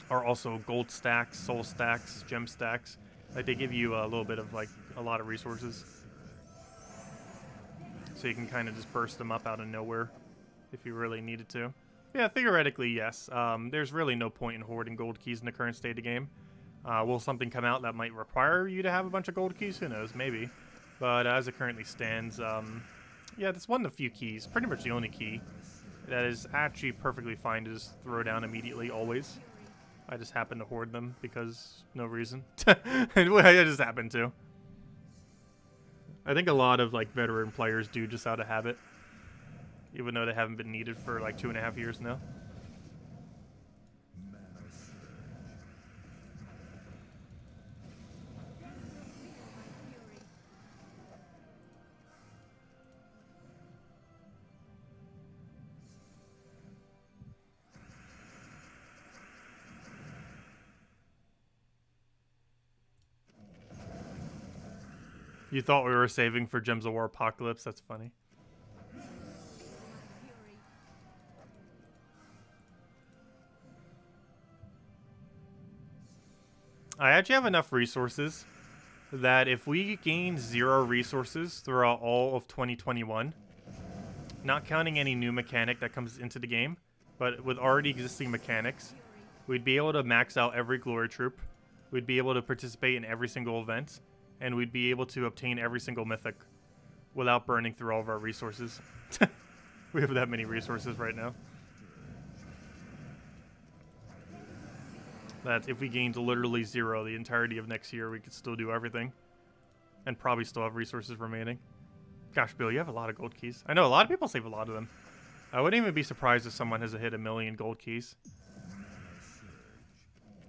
are also gold stacks, soul stacks, gem stacks. Like, they give you a little bit of, like, a lot of resources. So you can kind of just burst them up out of nowhere if you really needed to. Yeah, theoretically, yes. There's really no point in hoarding gold keys in the current state of the game. Will something come out that might require you to have a bunch of gold keys? Who knows? Maybe. But as it currently stands, yeah, that's one of the few keys, pretty much the only key, that is actually perfectly fine to just throw down immediately, always. I just happen to hoard them because no reason. I just happen to. I think a lot of, like, veteran players do just out of habit. Even though they haven't been needed for, like, 2.5 years now. You thought we were saving for Gems of War Apocalypse? That's funny. I actually have enough resources that if we gain 0 resources throughout all of 2021, not counting any new mechanic that comes into the game, but with already existing mechanics, we'd be able to max out every glory troop, we'd be able to participate in every single event, and we'd be able to obtain every single mythic without burning through all of our resources. We have that many resources right now. That if we gained literally 0 the entirety of next year, we could still do everything. And probably still have resources remaining. Gosh, Bill, you have a lot of gold keys. I know a lot of people save a lot of them. I wouldn't even be surprised if someone has hit 1,000,000 gold keys.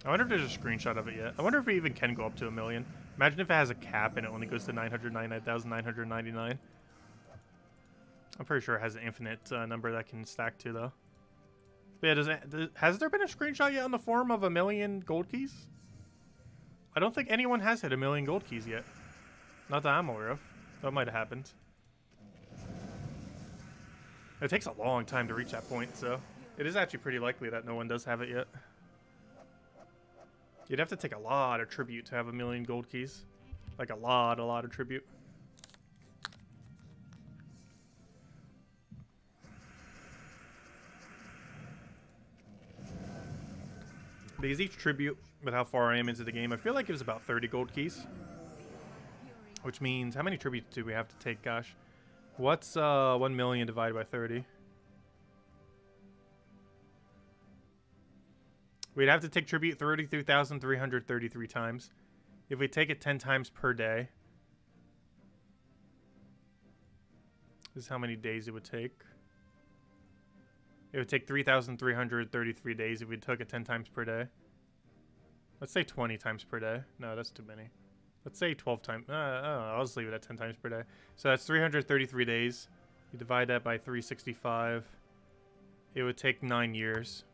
I wonder if there's a screenshot of it yet. I wonder if it even can go up to 1,000,000. Imagine if it has a cap and it only goes to 999,999. I'm pretty sure it has an infinite number that can stack to, though. But yeah, has there been a screenshot yet on the forum of 1,000,000 gold keys? I don't think anyone has hit 1,000,000 gold keys yet. Not that I'm aware of. That might have happened. It takes a long time to reach that point, so it is actually pretty likely that no one does have it yet. You'd have to take a lot of tribute to have 1,000,000 gold keys. Like a lot of tribute. Because each tribute, with how far I am into the game, I feel like it was about 30 gold keys. Which means, how many tributes do we have to take, gosh? What's 1,000,000 divided by 30? We'd have to take tribute 33,333 times. If we take it 10 times per day, this is how many days it would take. It would take 3,333 days if we took it 10 times per day. Let's say 20 times per day. No, that's too many. Let's say 12 times. I'll just leave it at 10 times per day. So that's 333 days. You divide that by 365. It would take 9 years.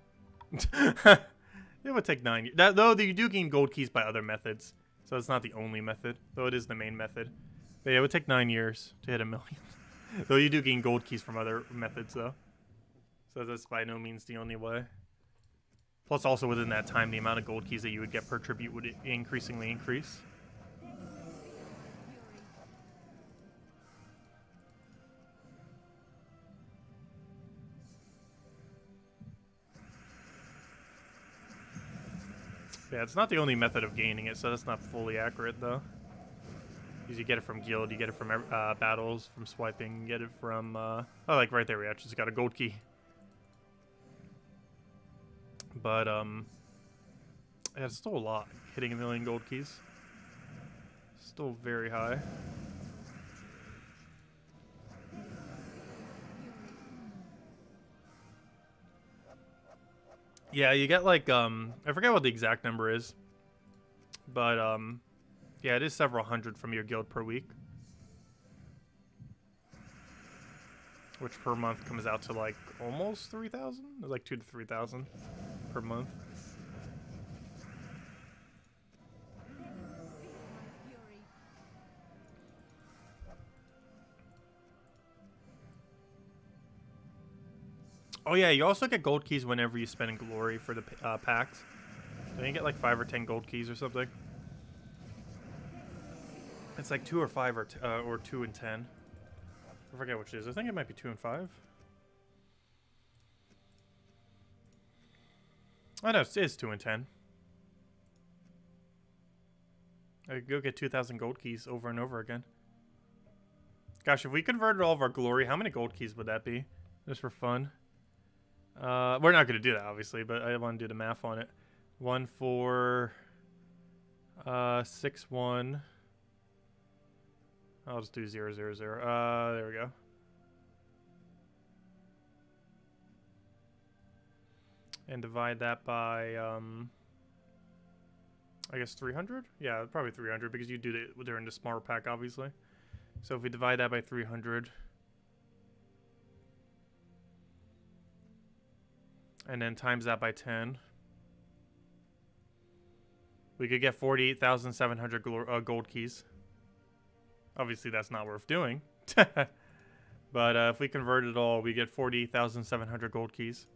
It would take 9 years. Though you do gain gold keys by other methods. So it's not the only method. Though it is the main method. But yeah, it would take 9 years to hit 1 million. Though you do gain gold keys from other methods, though. So that's by no means the only way. Plus, also within that time, the amount of gold keys that you would get per tribute would increasingly increase. Yeah, it's not the only method of gaining it, so that's not fully accurate, though. Because you get it from guild, you get it from battles, from swiping, you get it from... oh, like right there, we actually just got a gold key. But, yeah, it's still a lot. Hitting 1 million gold keys. Still very high. Yeah, you get like, I forget what the exact number is. But, yeah, it is several hundred from your guild per week. Which per month comes out to like almost 3,000? It's like 2,000 to 3,000 per month. Oh yeah, you also get gold keys whenever you spend in glory for the packs. Don't you get like 5 or 10 gold keys or something? It's like 2 or 5 or 2 and 10. I forget which it is. I think it might be 2 and 5. Oh no, it is 2 and 10. I could go get 2,000 gold keys over and over again. Gosh, if we converted all of our glory, how many gold keys would that be? Just for fun. We're not going to do that, obviously, but I want to do the math on it. 1, 4, 6, 1. I'll just do 0, 0, 0. There we go. And divide that by, I guess 300? Yeah, probably 300 because you do it during the smaller pack, obviously. So if we divide that by 300, and then times that by 10, we could get 48,700 gold keys. Obviously, that's not worth doing. But if we convert it all, we get 48,700 gold keys.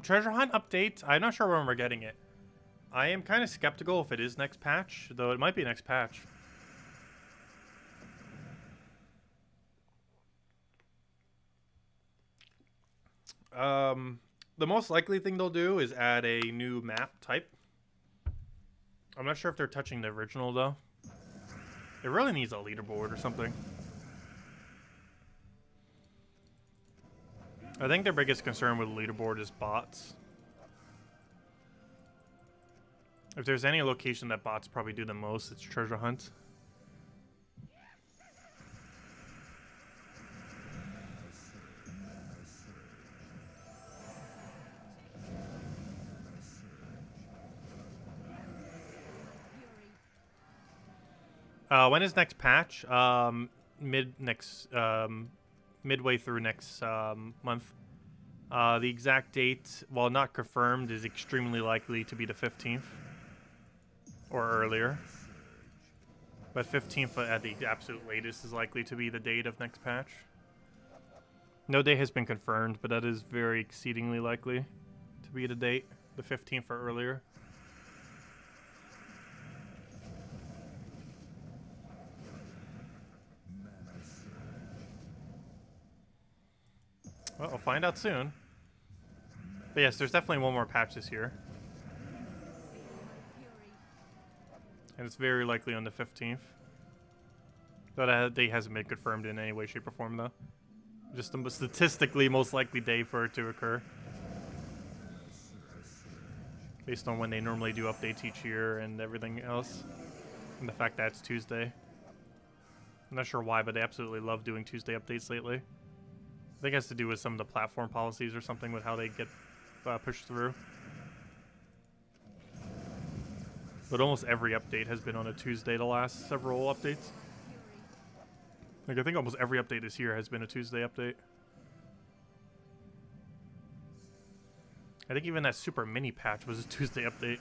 Treasure hunt update. I'm not sure when we're getting it. I am kind of skeptical if it is next patch, though it might be next patch. The most likely thing they'll do is add a new map type. I'm not sure if they're touching the original, though. It really needs a leaderboard or something. I think their biggest concern with the leaderboard is bots. If there's any location that bots probably do the most, it's treasure hunt. When is next patch? Midway through next month. The exact date, while not confirmed, is extremely likely to be the 15th or earlier. But 15th at the absolute latest is likely to be the date of next patch. No date has been confirmed, but that is very exceedingly likely to be the date, the 15th or earlier. Well, we'll find out soon. But yes, there's definitely one more patch this year. And it's very likely on the 15th. Though that date hasn't been confirmed in any way, shape, or form, though. Just the statistically most likely day for it to occur. Based on when they normally do updates each year and everything else. And the fact that it's Tuesday. I'm not sure why, but they absolutely love doing Tuesday updates lately. I think it has to do with some of the platform policies or something with how they get pushed through. But almost every update has been on a Tuesday the last several updates. Like, I think almost every update this year has been a Tuesday update. I think even that super mini patch was a Tuesday update.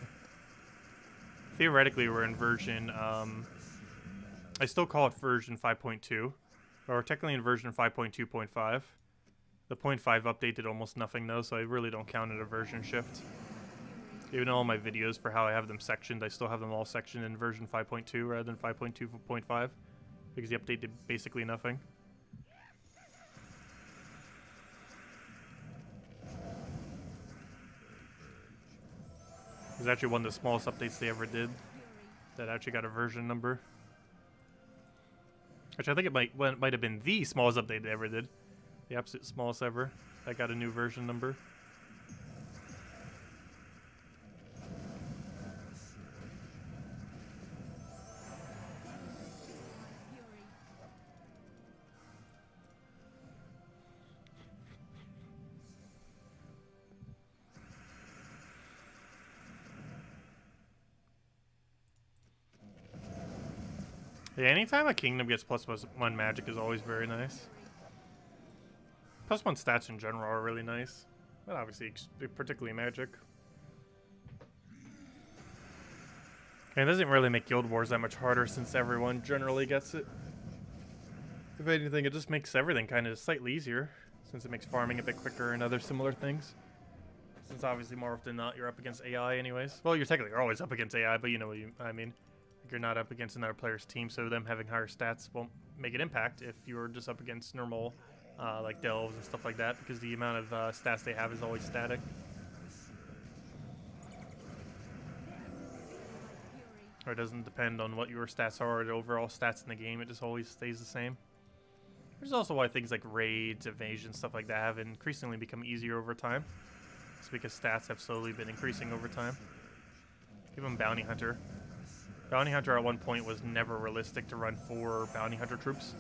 Theoretically, we're in version, I still call it version 5.2. But we're technically in version 5.2.5. The 0.5 update did almost nothing though, so I really don't count it a version shift. Even all my videos for how I have them sectioned, I still have them all sectioned in version 5.2 rather than 5.2.5. Because the update did basically nothing. It was actually one of the smallest updates they ever did that actually got a version number. Which I think it might have been the smallest update they ever did. The absolute smallest ever. That got a new version number. Yeah, anytime a kingdom gets +1 magic is always very nice. +1 stats in general are really nice. But obviously, particularly magic. And it doesn't really make Guild Wars that much harder since everyone generally gets it. If anything, it just makes everything kind of slightly easier. Since it makes farming a bit quicker and other similar things. Since obviously more often than not, you're up against AI anyways. Well, you're always up against AI, but you know what I mean. You're not up against another player's team, so them having higher stats won't make an impact if you're just up against normal, like delves and stuff like that, because the amount of stats they have is always static. Or it doesn't depend on what your stats are or the overall stats in the game, it just always stays the same. Which is also why things like raids, evasion, stuff like that have increasingly become easier over time. It's because stats have slowly been increasing over time. Even Bounty Hunter. Bounty Hunter at one point was never realistic to run 4 Bounty Hunter troops.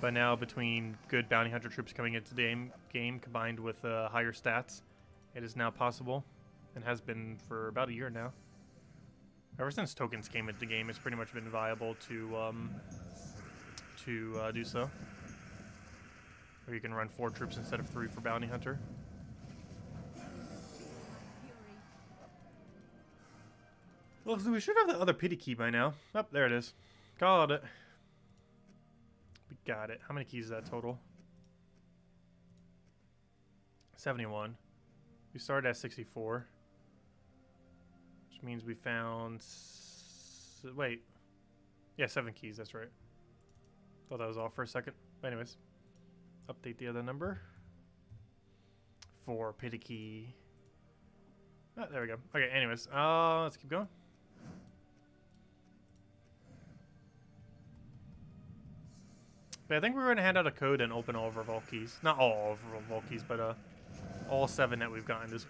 But now between good Bounty Hunter troops coming into the game combined with higher stats, it is now possible. And has been for about a year now. Ever since tokens came into the game, it's pretty much been viable to do so. Or you can run 4 troops instead of 3 for Bounty Hunter. Well, so we should have the other pity key by now. Oh, there it is. Got it. We got it. How many keys is that total? 71. We started at 64. Which means we found... Wait. Yeah, 7 keys. That's right. Thought that was off for a second. But anyways. Update the other number. 4 pity key. Oh, there we go. Okay, anyways. Let's keep going. But I think we're going to hand out a code and open all of our vault keys. Not all of our vault keys, but all 7 that we've gotten this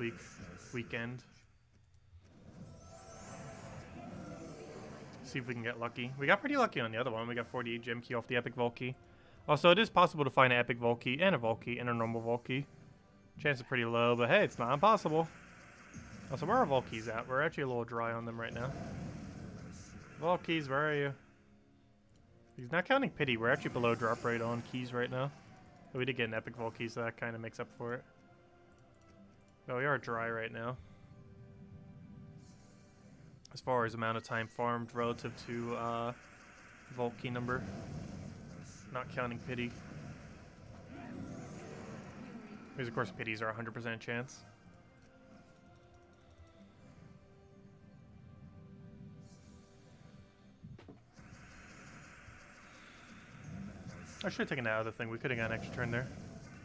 weekend. See if we can get lucky. We got pretty lucky on the other one. We got 48 gem key off the epic vault key. Also, it is possible to find an epic vault key and a vault key and a normal vault key. Chance is pretty low, but hey, it's not impossible. Also, where are our vault keys at? We're actually a little dry on them right now. Vault keys, where are you? He's not counting pity. We're actually below drop rate on keys right now. But we did get an epic vault key, so that kind of makes up for it. But we are dry right now. As far as amount of time farmed relative to vault key number. Not counting pity. Because of course pities are 100% chance. I should have taken that other thing. We could have got an extra turn there.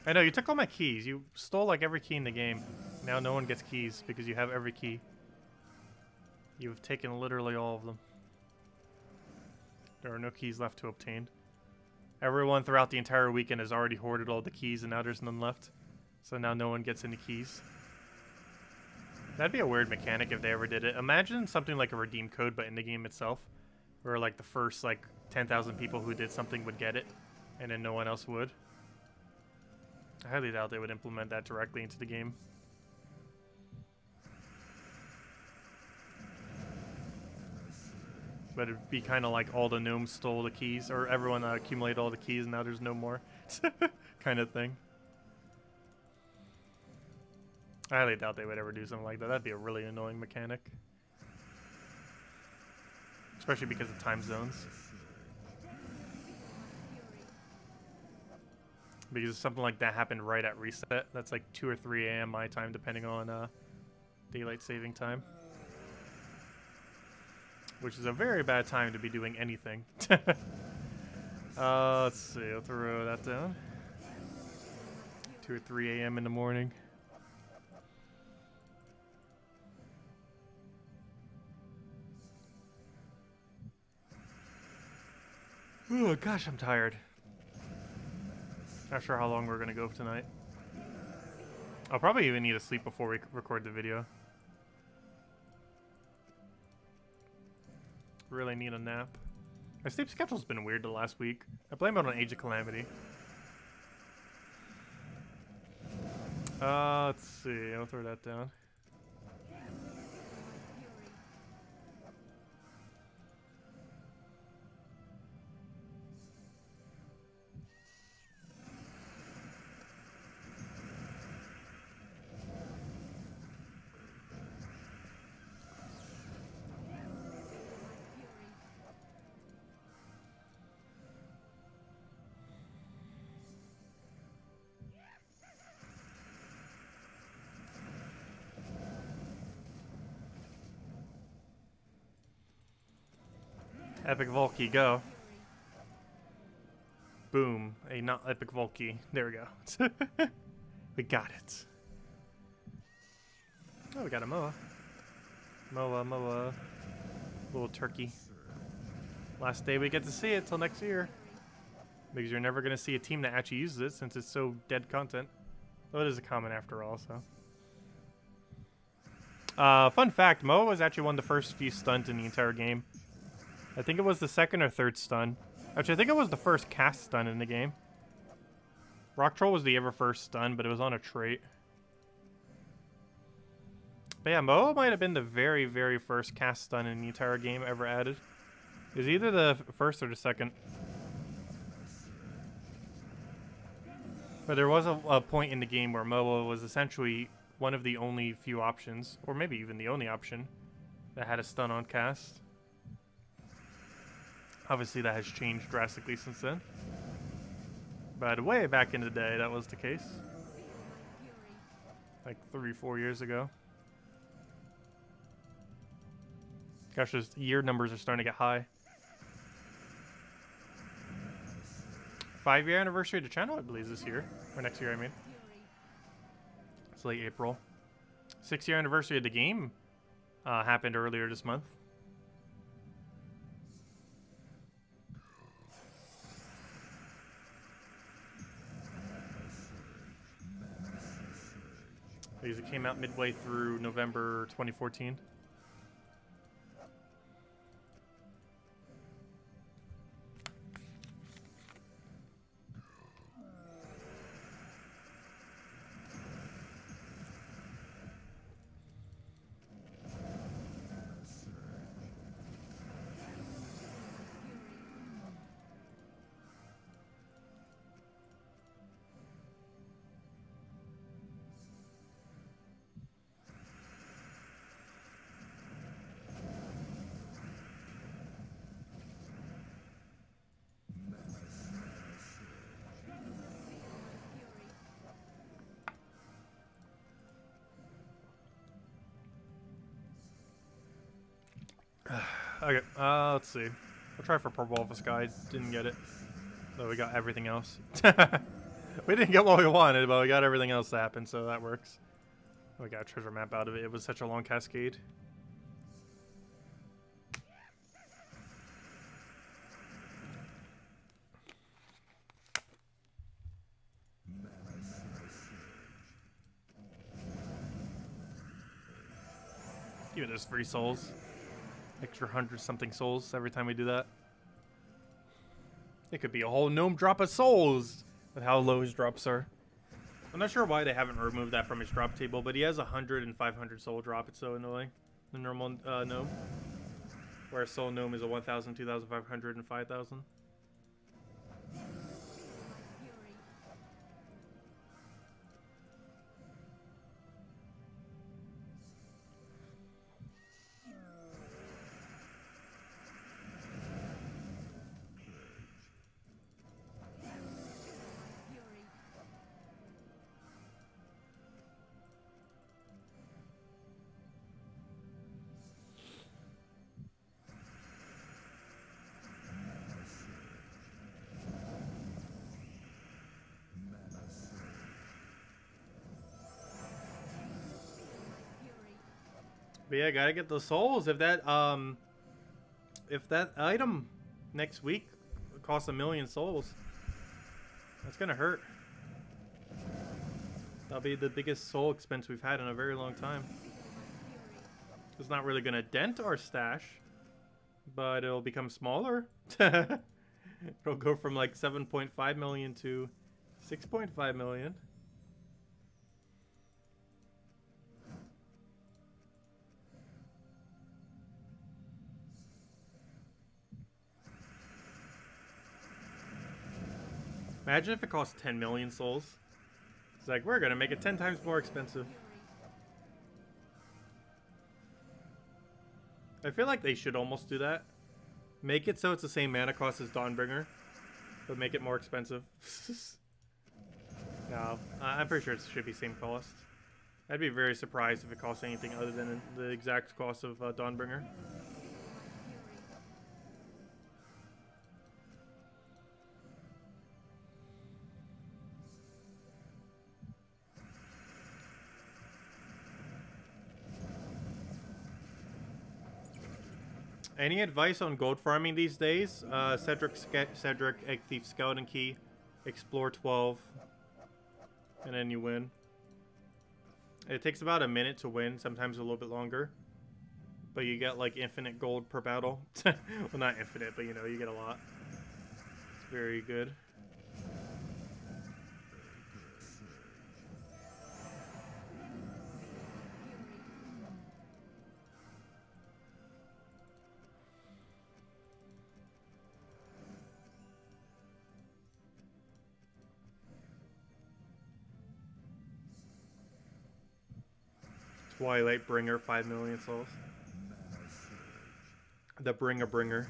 I know, you took all my keys. You stole like every key in the game. Now no one gets keys because you have every key. You've taken literally all of them. There are no keys left to obtain. Everyone throughout the entire weekend has already hoarded all the keys and now there's none left. So now no one gets any keys. That'd be a weird mechanic if they ever did it. Imagine something like a redeem code but in the game itself. Where like the first like 10,000 people who did something would get it. And then no one else would. I highly doubt they would implement that directly into the game. But it'd be kind of like all the gnomes stole the keys, or everyone accumulated all the keys and now there's no more. Kind of thing. I highly doubt they would ever do something like that. That'd be a really annoying mechanic. Especially because of time zones. Because something like that happened right at reset. That's like 2 or 3 a.m. my time, depending on daylight saving time. Which is a very bad time to be doing anything. Let's see, I'll throw that down. 2 or 3 a.m. in the morning. Oh gosh, I'm tired. Not sure how long we're gonna go tonight. I'll probably even need to sleep before we record the video. Really need a nap. My sleep schedule's been weird the last week. I blame it on Age of Calamity. Let's see. I'll throw that down. Epic Volkey, go. Boom. A not epic Volkey. There we go. We got it. Oh, we got a Moa. Moa. Little turkey. Last day we get to see it till next year. Because you're never going to see a team that actually uses it since it's so dead content. Though it is a common after all, so. Fun fact, Moa was actually one of the first few stuns in the entire game. I think it was the second or third stun. Actually, I think it was the first cast stun in the game. Rock Troll was the ever first stun, but it was on a trait. But yeah, Moa might have been the very, very first cast stun in the entire game ever added. It was either the first or the second. But there was a point in the game where Moa was essentially one of the only few options, or maybe even the only option, that had a stun on cast. Obviously, that has changed drastically since then. But way back in the day, that was the case. Like 3-4 years ago. Gosh, those year numbers are starting to get high. 5-year anniversary of the channel, I believe, this year. Or next year, I mean. It's late April. 6-year anniversary of the game happened earlier this month. Because it came out midway through November 2014. Okay, let's see. I'll try for Purple Office Guide. Didn't get it. Though we got everything else. We didn't get what we wanted, but we got everything else to happen, so that works. We got a treasure map out of it. It was such a long cascade. Give us free souls. Extra 100-something souls every time we do that. It could be a whole gnome drop of souls with how low his drops are. I'm not sure why they haven't removed that from his drop table, but he has 100 and 500 soul drop. It's so annoying. The normal gnome. Whereas soul gnome is a 1,000, 2,500, and 5,000. But yeah, gotta get the souls. If that item next week costs 1,000,000 souls, that's gonna hurt. That'll be the biggest soul expense we've had in a very long time. It's not really gonna dent our stash, but it'll become smaller. It'll go from like 7.5 million to 6.5 million. Imagine if it cost 10 million souls. It's like, we're gonna make it 10 times more expensive. I feel like they should almost do that. Make it so it's the same mana cost as Dawnbringer, but make it more expensive. No, I'm pretty sure it should be same cost. I'd be very surprised if it costs anything other than the exact cost of Dawnbringer. Any advice on gold farming these days? Cedric, Egg Thief, Skeleton Key, Explore 12, and then you win. It takes about a minute to win, sometimes a little bit longer. But you get like infinite gold per battle. Well, not infinite, but you know, you get a lot. It's very good. Twilight Bringer, 5 million souls. The Bringer.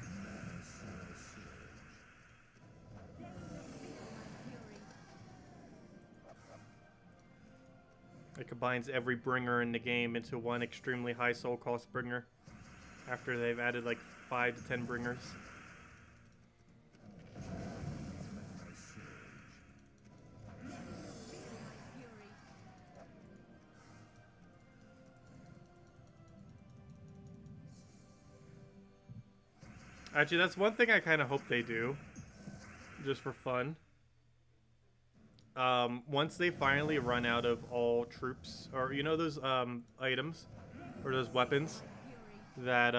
It combines every bringer in the game into one extremely high soul cost bringer after they've added like 5 to 10 bringers. Actually, that's one thing I kind of hope they do, just for fun. Once they finally run out of all troops, or you know those items, or those weapons that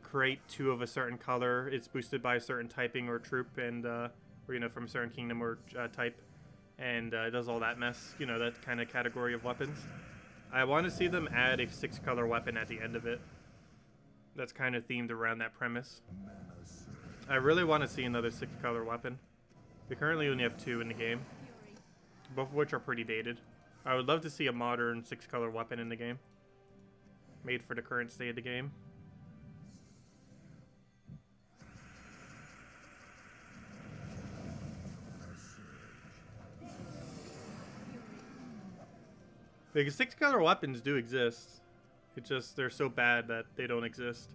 create 2 of a certain color, it's boosted by a certain typing or troop, and or you know, from a certain kingdom or type, and it does all that mess, you know, that kind of category of weapons. I want to see them add a 6-color weapon at the end of it. That's kind of themed around that premise. I really want to see another 6-color weapon. We currently only have 2 in the game, both of which are pretty dated. I would love to see a modern 6-color weapon in the game, made for the current state of the game. Because 6-color weapons do exist. It's just they're so bad that they don't exist.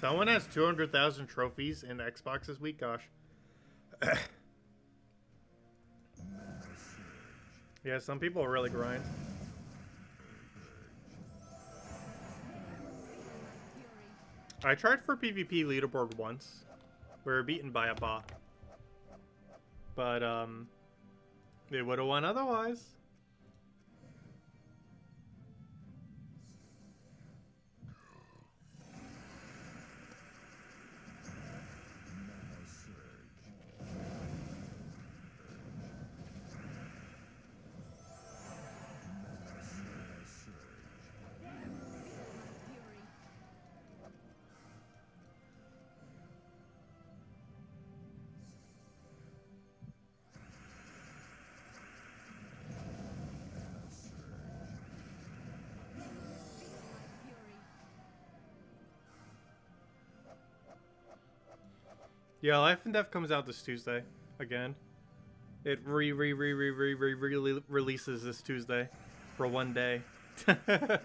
Someone has 200,000 trophies in Xbox this week. Gosh. Yeah, some people really grind. I tried for PvP leaderboard once. We were beaten by a bot. But, they would have won otherwise. Yeah, Life and Death comes out this Tuesday again. It releases this Tuesday for one day. It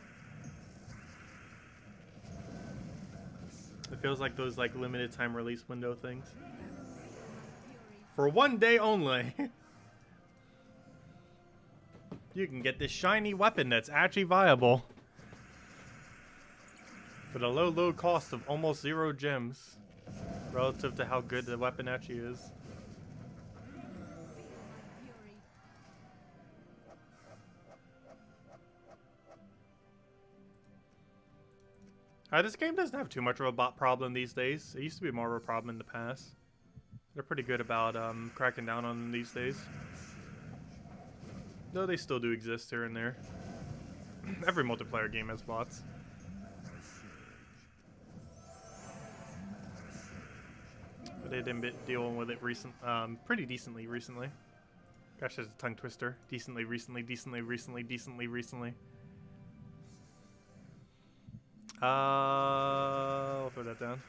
feels like those like limited time release window things. For one day only. You can get this shiny weapon that's actually viable. For the low cost of almost 0 gems. Relative to how good the weapon actually is. This game doesn't have too much of a bot problem these days. It used to be more of a problem in the past. They're pretty good about cracking down on them these days. Though they still do exist here and there. Every multiplayer game has bots. But they've been dealing with it pretty decently recently. Gosh, that's a tongue twister. Decently recently. I'll throw that down.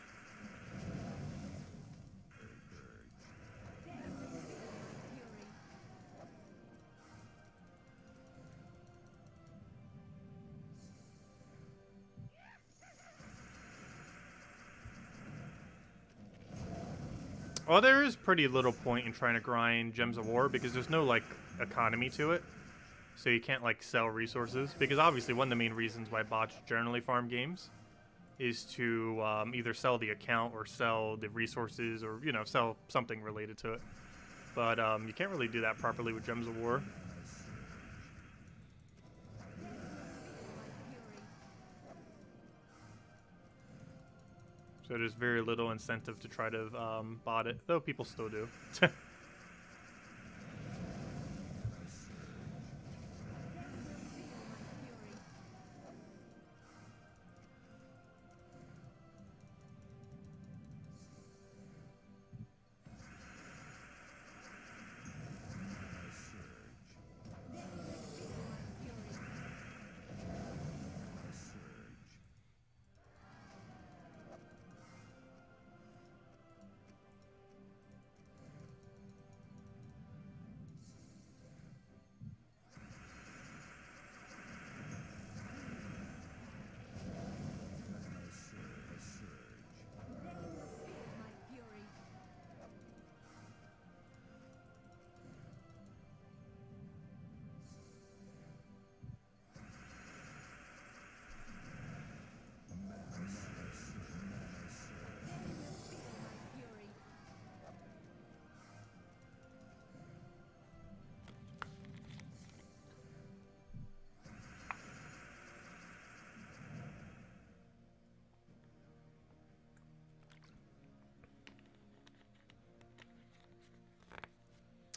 Well, there is pretty little point in trying to grind Gems of War because there's no, like, economy to it. So you can't, like, sell resources. Because obviously one of the main reasons why bots generally farm games is to either sell the account or sell the resources or, you know, sell something related to it. But you can't really do that properly with Gems of War. So there's very little incentive to try to bot it, though people still do.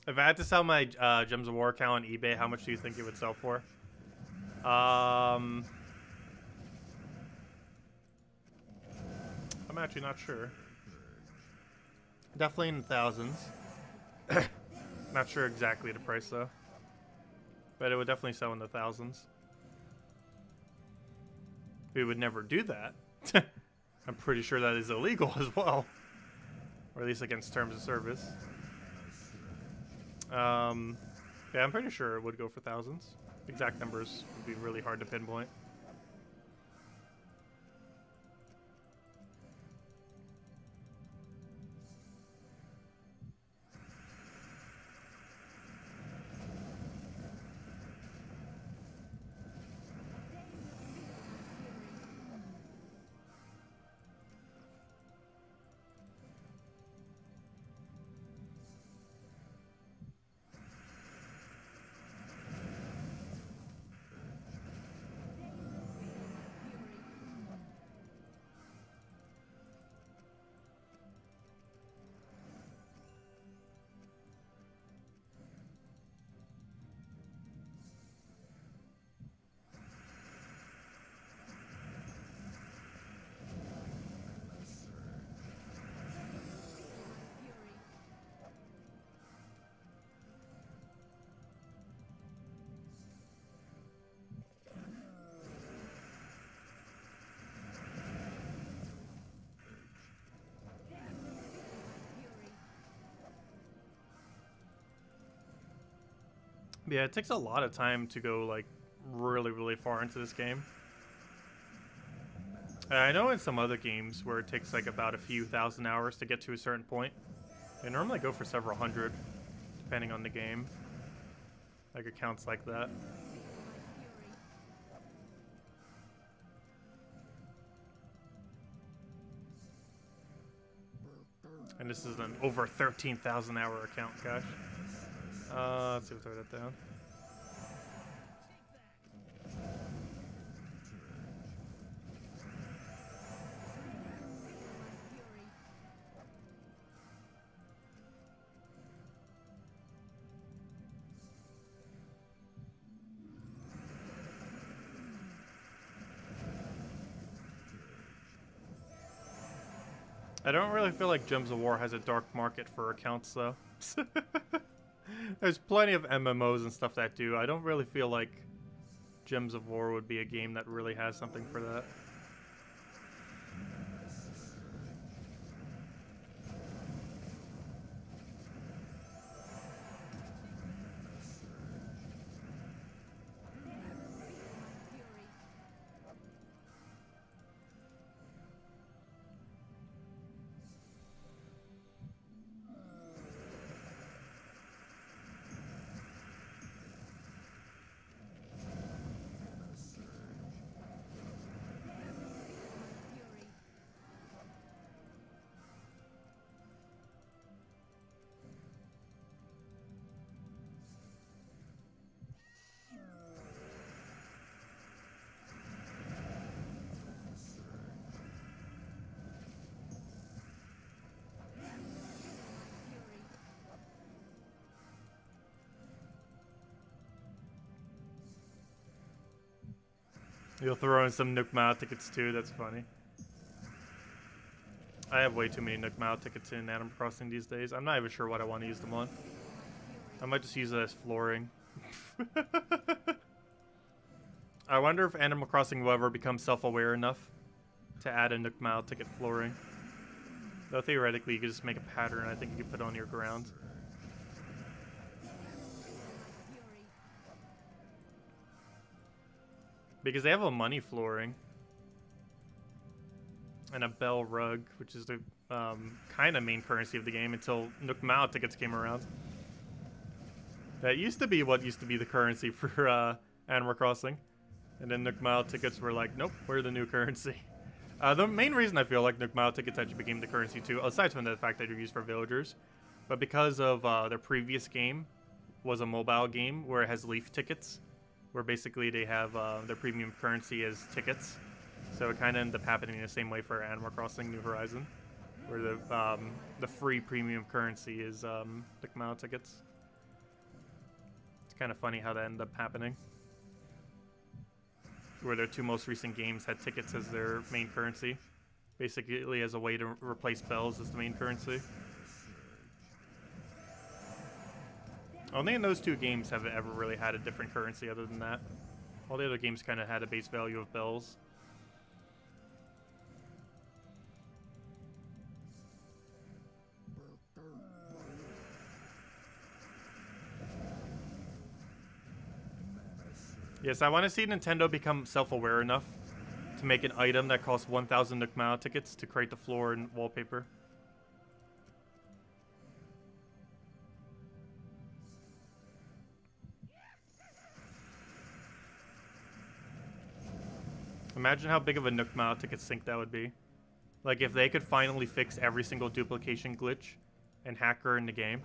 If I had to sell my Gems of War account on eBay, how much do you think it would sell for? I'm actually not sure. Definitely in the thousands. Not sure exactly the price though. But it would definitely sell in the thousands. We would never do that. I'm pretty sure that is illegal as well. Or at least against terms of service. Yeah, I'm pretty sure it would go for thousands. Exact numbers would be really hard to pinpoint. Yeah, it takes a lot of time to go like really, really far into this game. I know in some other games where it takes like about a few thousand hours to get to a certain point. They normally go for several hundred, depending on the game. Like accounts like that. And this is an over 13,000 hour account, gosh. Let's see if we throw that down. I don't really feel like Gems of War has a dark market for accounts, though. There's plenty of MMOs and stuff that do. I don't really feel like Gems of War would be a game that really has something for that. You'll throw in some Nook Mile tickets too, that's funny. I have way too many Nook Mile tickets in Animal Crossing these days. I'm not even sure what I want to use them on. I might just use it as flooring. I wonder if Animal Crossing will ever become self-aware enough to add a Nook Mile ticket flooring. Though theoretically you could just make a pattern I think you could put on your ground. Because they have a money flooring. And a bell rug, which is the kind of main currency of the game until Nook Mile tickets came around. That used to be what used to be the currency for Animal Crossing. And then Nook Mile tickets were like, nope, we're the new currency. The main reason I feel like Nook Mile tickets actually became the currency too, aside from the fact that they're used for villagers, but because of their previous game was a mobile game where it has leaf tickets, where basically they have their premium currency as tickets. So it kind of ended up happening the same way for Animal Crossing New Horizon, where the free premium currency is Nook Mile tickets. It's kind of funny how that ended up happening, where their two most recent games had tickets as their main currency, basically as a way to replace bells as the main currency. Only in those two games have it ever really had a different currency other than that. All the other games kind of had a base value of bells. Yes, I want to see Nintendo become self-aware enough to make an item that costs 1,000 Nook Mile tickets to create the floor and wallpaper. Imagine how big of a Nook Mile ticket sink that would be. Like if they could finally fix every single duplication glitch and hacker in the game,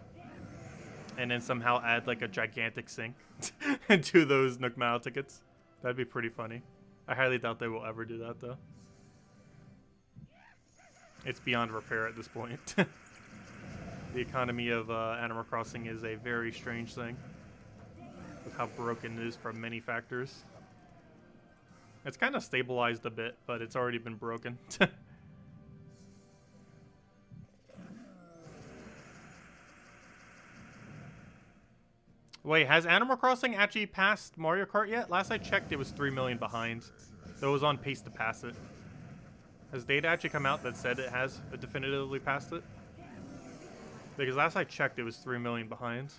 and then somehow add like a gigantic sink to those Nook Mile tickets. That'd be pretty funny. I highly doubt they will ever do that though. It's beyond repair at this point. The economy of Animal Crossing is a very strange thing, with how broken it is from many factors. It's kind of stabilized a bit, but it's already been broken. Wait, has Animal Crossing actually passed Mario Kart yet? Last I checked, it was 3 million behind. So it was on pace to pass it. Has data actually come out that said it has definitively passed it? Because last I checked, it was 3 million behind.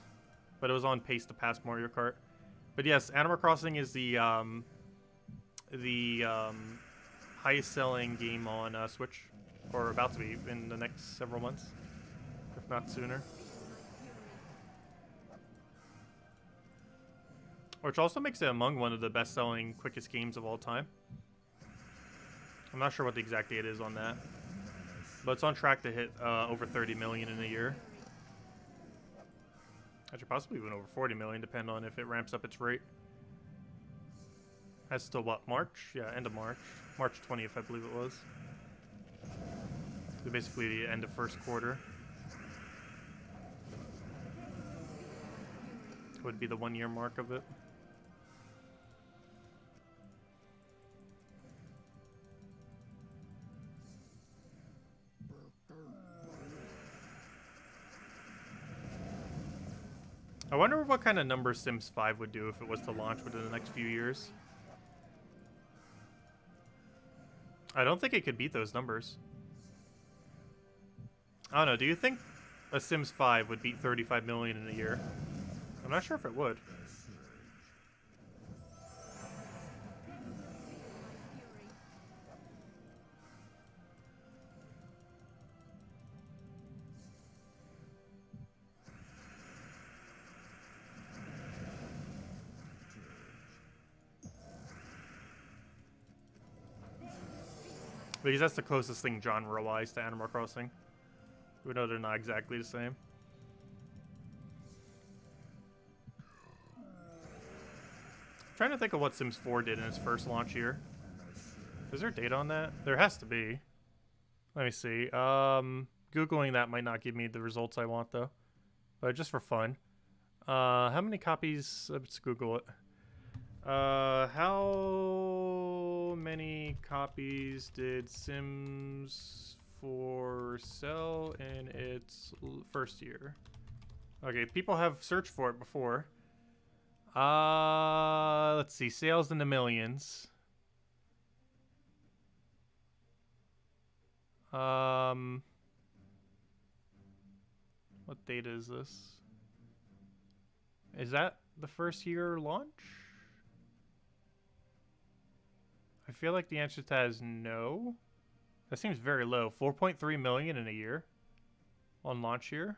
but it was on pace to pass Mario Kart. But yes, Animal Crossing is the highest selling game on Switch, or about to be in the next several months, if not sooner. Which also makes it among one of the best-selling, quickest games of all time. I'm not sure what the exact date is on that, but it's on track to hit over 30 million in a year. Actually, possibly even over 40 million, depending on if it ramps up its rate. That's still what, March? Yeah, end of March. March 20th, I believe it was. So basically the end of first quarter would be the 1 year mark of it. I wonder what kind of numbers Sims 5 would do if it was to launch within the next few years. I don't think it could beat those numbers. I don't know, do you think a Sims 5 would beat 35 million in a year? I'm not sure if it would. Because that's the closest thing genre-wise to Animal Crossing. We know they're not exactly the same. I'm trying to think of what Sims 4 did in its first launch year. Is there data on that? There has to be. Let me see. Googling that might not give me the results I want, though. But just for fun. How many copies? Let's Google it. How many copies did Sims 4 sell in its first year? Okay, people have searched for it before. Let's see, sales in the millions. What data is this? Is that the first year launch? I feel like the answer to that is no. That seems very low. 4.3 million in a year on launch year.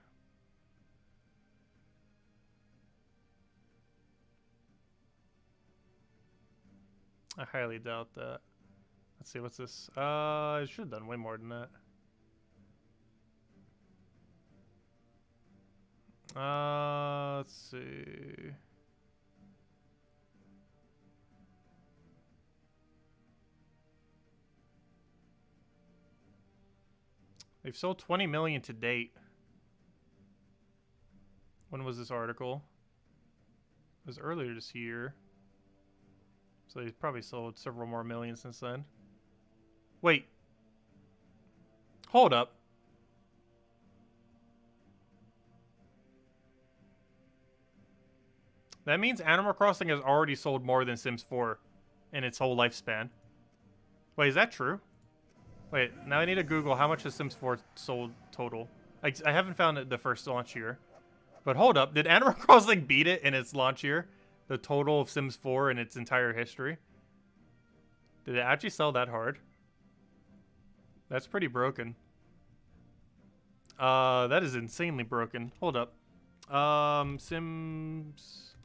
I highly doubt that. Let's see, what's this? It should have done way more than that. Let's see. They've sold 20 million to date. When was this article? It was earlier this year. So they've probably sold several more million since then. Wait. Hold up. That means Animal Crossing has already sold more than Sims 4 in its whole lifespan. Wait, is that true? Wait, now I need to Google how much has Sims 4 sold total. I haven't found it the first launch year. But hold up, did Animal Crossing beat it in its launch year? The total of Sims 4 in its entire history? Did it actually sell that hard? That's pretty broken. That is insanely broken. Hold up. Sims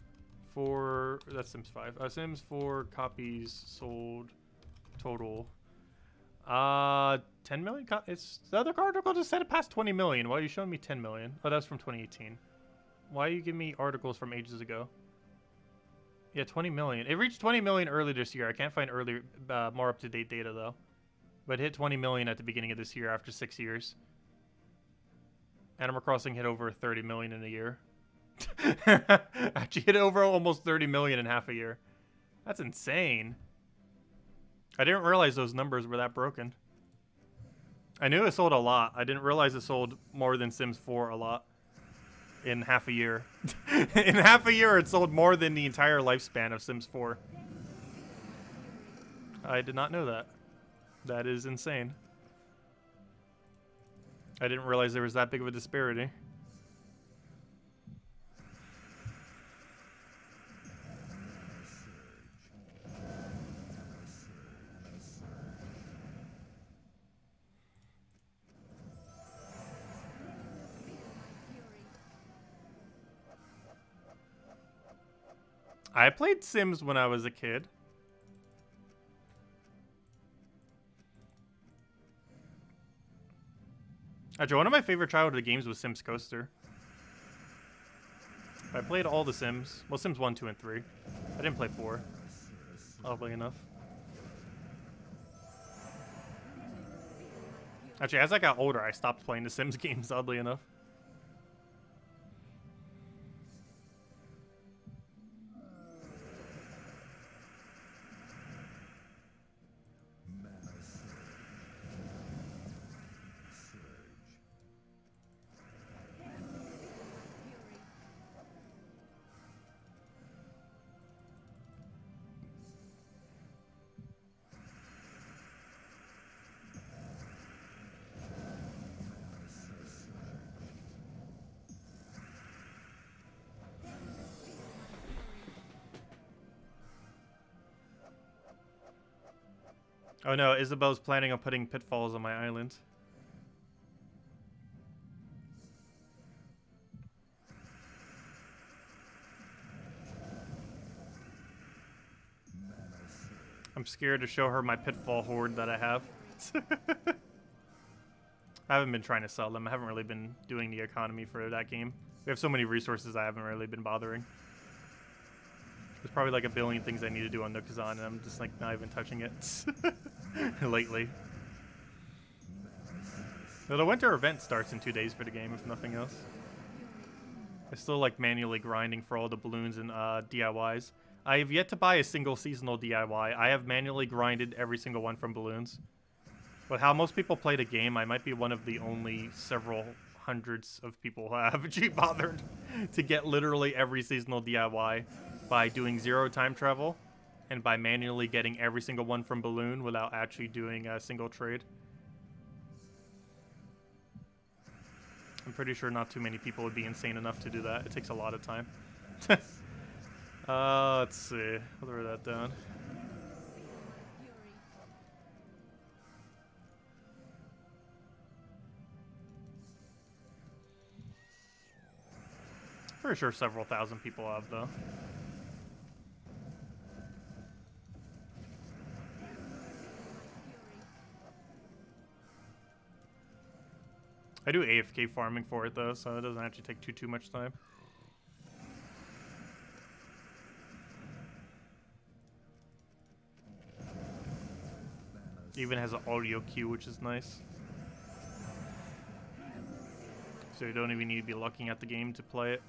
4... That's Sims 5. Sims 4 copies sold total... 10 million? It's the other article just said it passed 20 million. Why are you showing me 10 million? Oh, that's from 2018. Why are you giving me articles from ages ago? Yeah, 20 million. It reached 20 million early this year. I can't find earlier, more up-to-date data, though. But it hit 20 million at the beginning of this year after 6 years. Animal Crossing hit over 30 million in a year. Actually hit over almost 30 million in half a year. That's insane. I didn't realize those numbers were that broken. I knew it sold a lot. I didn't realize it sold more than Sims 4 a lot in half a year. In half a year, it sold more than the entire lifespan of Sims 4. I did not know that. That is insane. I didn't realize there was that big of a disparity. I played Sims when I was a kid. Actually, one of my favorite childhood games was Sims Coaster. I played all the Sims. Well, Sims 1, 2, and 3. I didn't play 4. Oddly enough. Actually, as I got older, I stopped playing the Sims games, oddly enough. Oh no, Isabel's planning on putting pitfalls on my island. I'm scared to show her my pitfall hoard that I have. I haven't been trying to sell them. I haven't really been doing the economy for that game. We have so many resources I haven't really been bothering. There's probably like a billion things I need to do on Nookazon, and I'm just like not even touching it lately. So the winter event starts in 2 days for the game, if nothing else. I still like manually grinding for all the balloons and DIYs. I have yet to buy a single seasonal DIY. I have manually grinded every single one from balloons. But how most people play the game, I might be one of the only several hundreds of people who have actually bothered to get literally every seasonal DIY by doing 0 time travel and by manually getting every single one from balloon without actually doing a single trade. I'm pretty sure not too many people would be insane enough to do that. It takes a lot of time. Let's see. I'll throw that down. Pretty sure several thousand people have, though. I do AFK farming for it, though, so it doesn't actually take too much time. It even has an audio cue, which is nice. So you don't even need to be looking at the game to play it.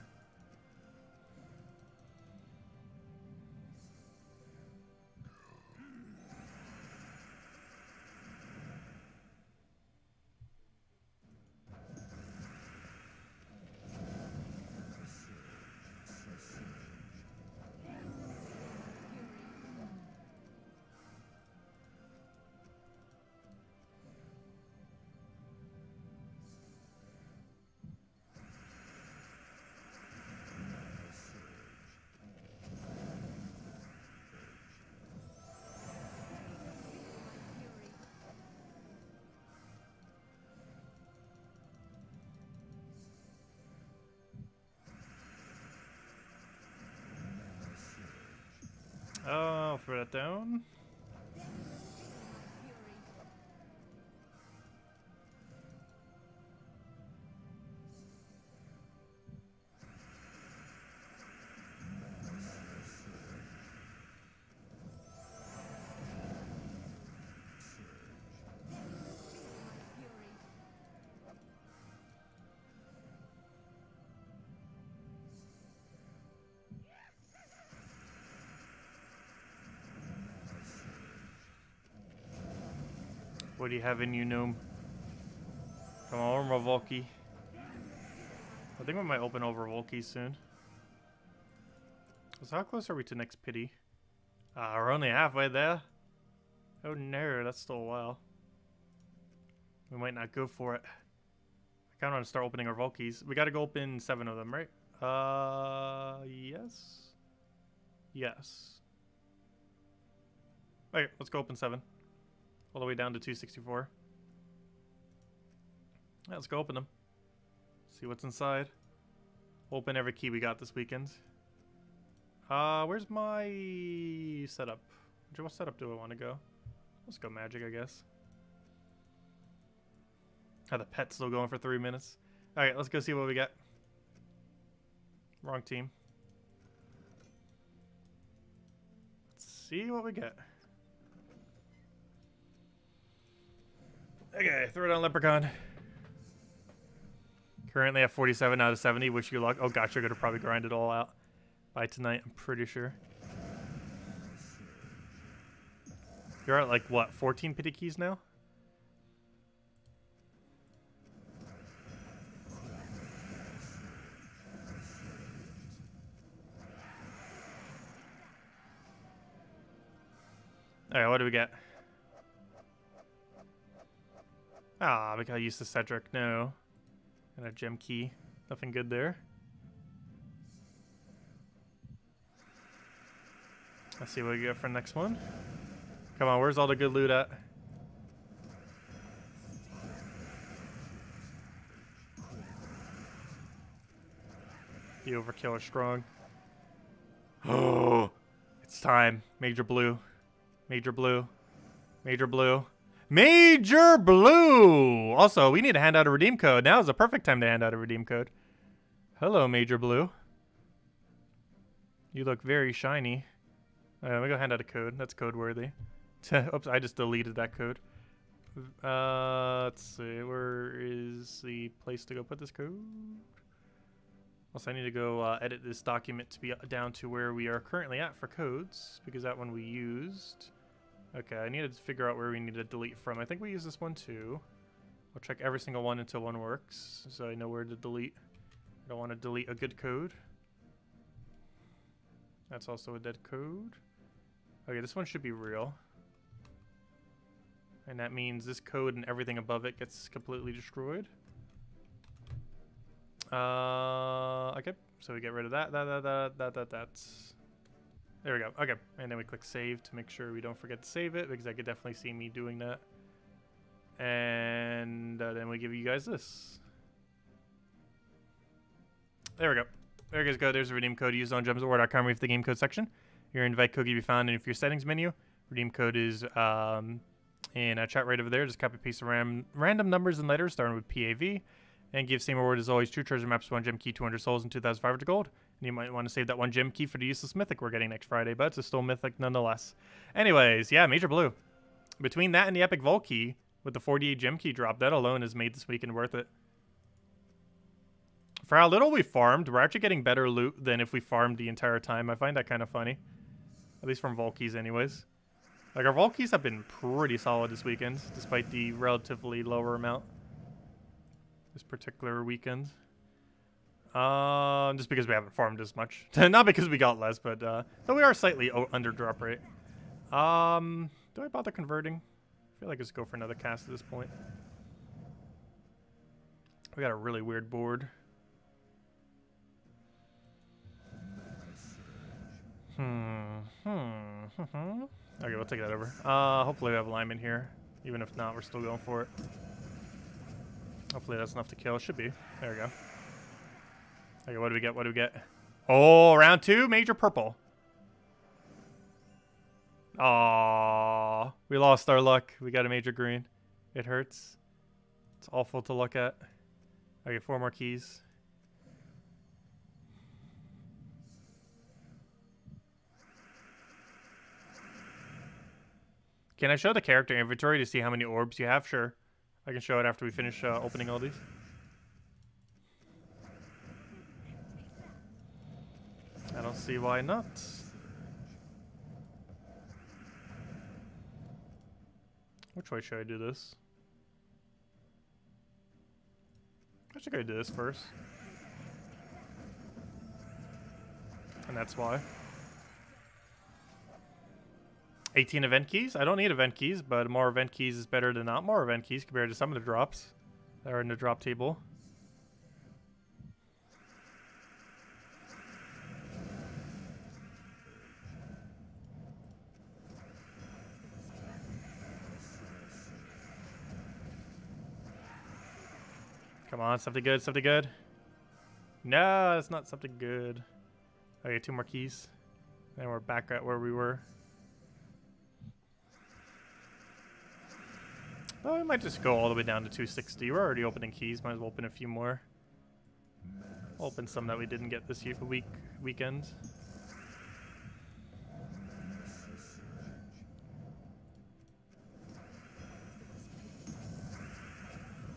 Oh, throw that down. What do you have in you, Gnome? Come on, Volky. I think we might open over Volky soon. So how close are we to next pity? We're only halfway there. Oh no, that's still a while. We might not go for it. I kind of want to start opening our Volkies. We got to go open 7 of them, right? Yes. Yes. Okay, let's go open 7. All the way down to 264. Yeah, let's go open them. See what's inside. Open every key we got this weekend. Where's my setup? What setup do I want to go? Let's go magic, I guess. Oh, the pet's still going for 3 minutes. Alright, let's go see what we get. Wrong team. Let's see what we get. Okay, throw down Leprechaun. Currently at 47 out of 70. Wish you luck. Oh gosh, you're gonna probably grind it all out by tonight, I'm pretty sure. You're at like what, 14 pity keys now? Alright, what do we get? Ah, we gotta use the Cedric. No. And a gem key. Nothing good there. Let's see what we get for the next one. Come on, where's all the good loot at? The overkill is strong. Oh, it's time. Major blue. Major blue. Major blue. Major blue! Also, we need to hand out a redeem code. Now is the perfect time to hand out a redeem code. Hello, Major Blue. You look very shiny. Let me go hand out a code. That's code worthy. Oops, I just deleted that code. Let's see. Where is the place to go put this code? Also, I need to go edit this document to be down to where we are currently at for codes, because that one we used. Okay, I need to figure out where we need to delete from. I think we use this one too. I'll check every single one until one works, so I know where to delete. I don't want to delete a good code. That's also a dead code. Okay, this one should be real. And that means this code and everything above it gets completely destroyed. Okay, so we get rid of that. That's... There we go. Okay, and then we click save to make sure we don't forget to save it, because I could definitely see me doing that. And then we give you guys this. There we go. There you guys go. There's a redeem code used on gemsawar.com. Read the game code section. Your invite code can be found in your settings menu. Redeem code is in a chat right over there. Just copy paste the random numbers and letters starting with PAV. And give same reward as always: 2 treasure maps, 1 gem key, 200 souls, and 2,500 gold. And you might want to save that 1 gem key for the useless mythic we're getting next Friday, but it's still mythic nonetheless. Anyways, yeah, Major Blue. Between that and the epic vault key with the 48 gem key drop, that alone has made this weekend worth it. For how little we farmed, we're actually getting better loot than if we farmed the entire time. I find that kind of funny. At least from vault keys anyways. Like, our vault keys have been pretty solid this weekend, despite the relatively lower amount this particular weekend. Just because we haven't farmed as much. Not because we got less, but though we are slightly under drop rate. Do I bother converting? I feel like let's go for another cast at this point. We got a really weird board. Okay, we'll take that over. Hopefully we have alignment here. Even if not, we're still going for it. Hopefully that's enough to kill. It should be. There we go. Okay, what do we get? What do we get? Oh, round 2, major purple. Aww. We lost our luck. We got a major green. It hurts. It's awful to look at. Okay, 4 more keys. Can I show the character inventory to see how many orbs you have? Sure. I can show it after we finish opening all these. I don't see why not. Which way should I do this? I should go do this first. And that's why. 18 event keys? I don't need event keys, but more event keys is better than not more event keys compared to some of the drops that are in the drop table. Come on, something good, something good. No, it's not something good. Okay, 2 more keys. And we're back at where we were. Oh, we might just go all the way down to 260. We're already opening keys. Might as well open a few more. Open some that we didn't get this weekend.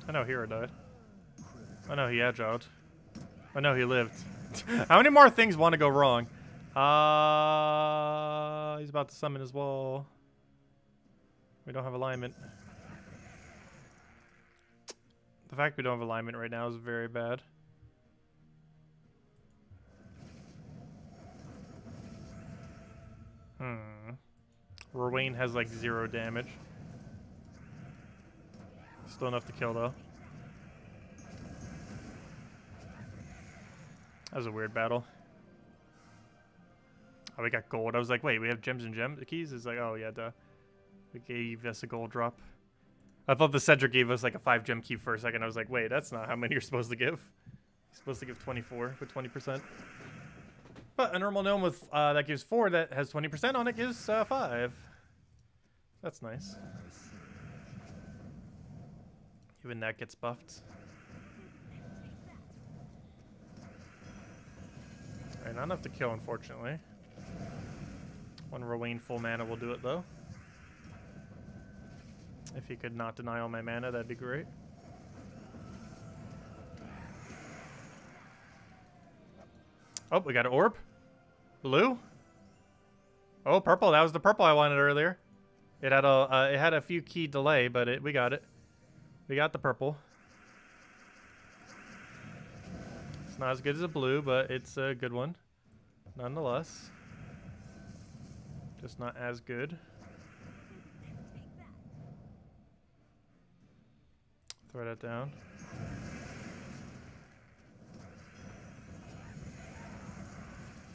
I know Hero died. I know he agiled. I know he lived. How many more things want to go wrong? He's about to summon as well. We don't have alignment. The fact we don't have alignment right now is very bad. Rowan has like 0 damage. Still enough to kill though. That was a weird battle. Oh, we got gold. I was like, wait, we have gems and the keys? It's like, oh yeah, duh. We gave us a gold drop. I thought the Cedric gave us like a 5 gem key for a second. I was like, wait, that's not how many you're supposed to give. You're supposed to give 24 with 20%. But a normal gnome with that gives 4 that has 20% on it gives 5. That's nice. Even that gets buffed. Alright, not enough to kill, unfortunately. 1 Rowan full mana will do it, though. If he could not deny all my mana, that'd be great. Oh, we got an orb. Blue. Oh, purple. That was the purple I wanted earlier. It had a few key delay, but we got it. We got the purple. It's not as good as a blue, but it's a good one, nonetheless. Just not as good. Throw that down.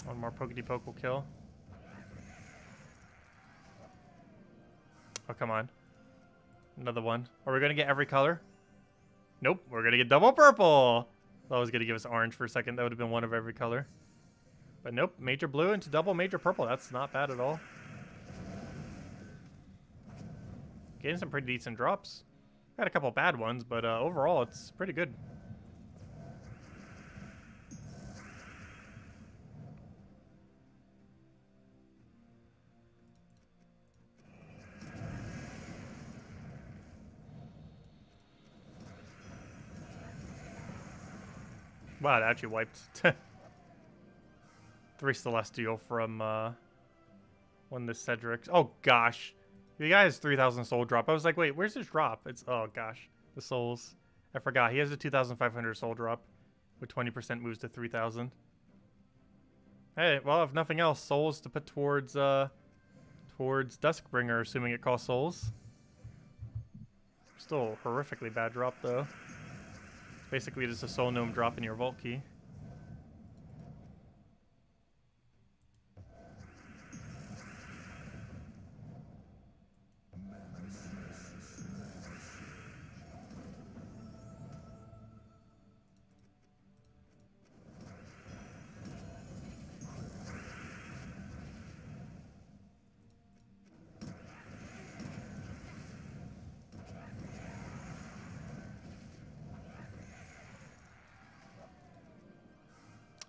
One more pokety poke will kill. Oh, come on. Another one. Are we going to get every color? Nope. We're going to get double purple. I was going to give us orange for a second. That would have been one of every color. But nope. Major blue into double major purple. That's not bad at all. Getting some pretty decent drops. Had a couple bad ones, but overall it's pretty good. Wow, it actually wiped 3 Celestial from when the Cedric. Oh gosh, the guy has 3,000 soul drop. I was like, wait, where's his drop? It's oh gosh, the souls. I forgot he has a 2,500 soul drop, with 20% moves to 3,000. Hey, well, if nothing else, souls to put towards Duskbringer, assuming it costs souls. Still a horrifically bad drop though. Basically just a soul gnome drop in your vault key.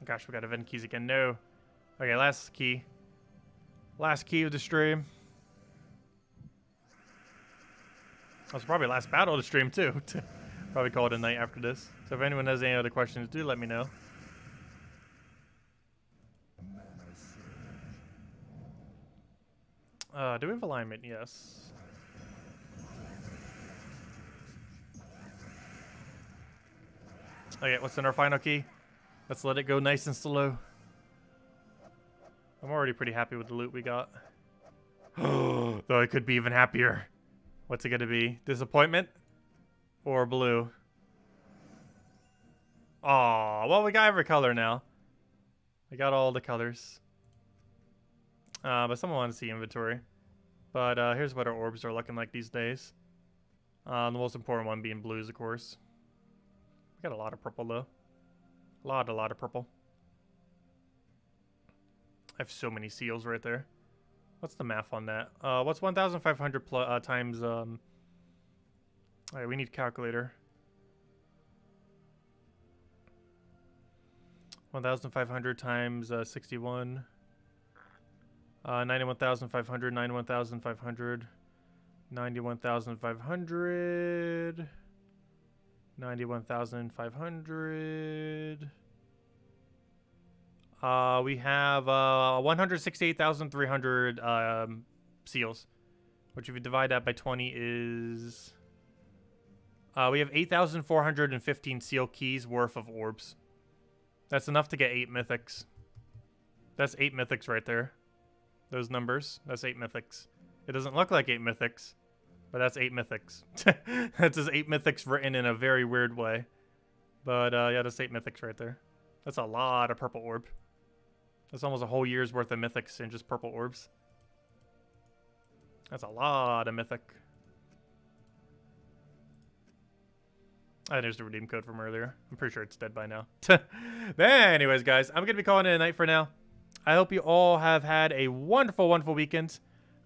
Gosh, we got event keys again. No. Okay, last key. Last key of the stream. That's probably last battle of the stream, too. Probably call it a night after this. So if anyone has any other questions, do let me know. Do we have alignment? Yes. Okay, what's in our final key? Let's let it go nice and slow. I'm already pretty happy with the loot we got. Though I could be even happier. What's it gonna be? Disappointment? Or blue? Aw, well, we got every color now. We got all the colors. But someone wanted to see inventory. But here's what our orbs are looking like these days. The most important one being blues, of course. We got a lot of purple, though. A lot of purple. have so many seals right there. What's the math on that? What's 1,500 times, alright, we need calculator. 1,500 times 61. 91,500, 91,500, 91,500, 91,500. We have 168,300 seals, which if you divide that by 20 is... we have 8,415 seal keys worth of orbs. That's enough to get 8 mythics. That's 8 mythics right there. Those numbers, that's 8 mythics. It doesn't look like 8 mythics, but that's 8 mythics. That's just 8 mythics written in a very weird way. But yeah, that's 8 mythics right there. That's a lot of purple orb. That's almost a whole year's worth of mythics in just purple orbs. That's a lot of mythic. There's the redeem code from earlier. I'm pretty sure it's dead by now. But anyways, guys, I'm going to be calling it a night for now. I hope you all have had a wonderful, wonderful weekend.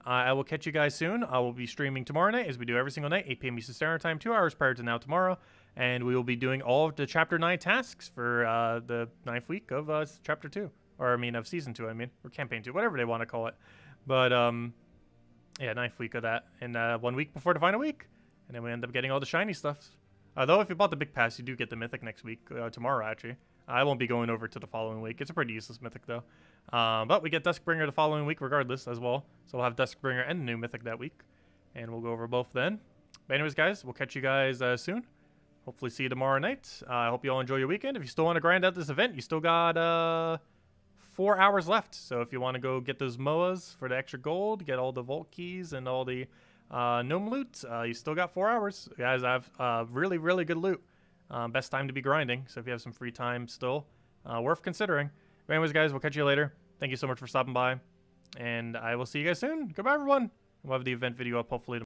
I will catch you guys soon. I will be streaming tomorrow night, as we do every single night, 8 p.m. Eastern Standard Time, 2 hours prior to now tomorrow. And we will be doing all of the Chapter 9 tasks for the 9th week of Chapter 2. Or, I mean, of Season 2, I mean. Or Campaign 2, whatever they want to call it. But, yeah, 9th week of that. And 1 week before the final week. And then we end up getting all the shiny stuff. Though, if you bought the big pass, you do get the mythic next week. Tomorrow, actually. I won't be going over to the following week. It's a pretty useless mythic, though. But we get Duskbringer the following week regardless as well. So we'll have Duskbringer and the new mythic that week. And we'll go over both then. But anyways, guys, we'll catch you guys soon. Hopefully see you tomorrow night. I hope you all enjoy your weekend. If you still want to grind out this event, you still got 4 hours left. So if you want to go get those MOAs for the extra gold, get all the vault keys and all the gnome loot, you still got 4 hours. You guys have really, really good loot. Best time to be grinding. So if you have some free time still, worth considering. But anyways, guys, we'll catch you later. Thank you so much for stopping by. And I will see you guys soon. Goodbye, everyone. We'll have the event video up hopefully tomorrow.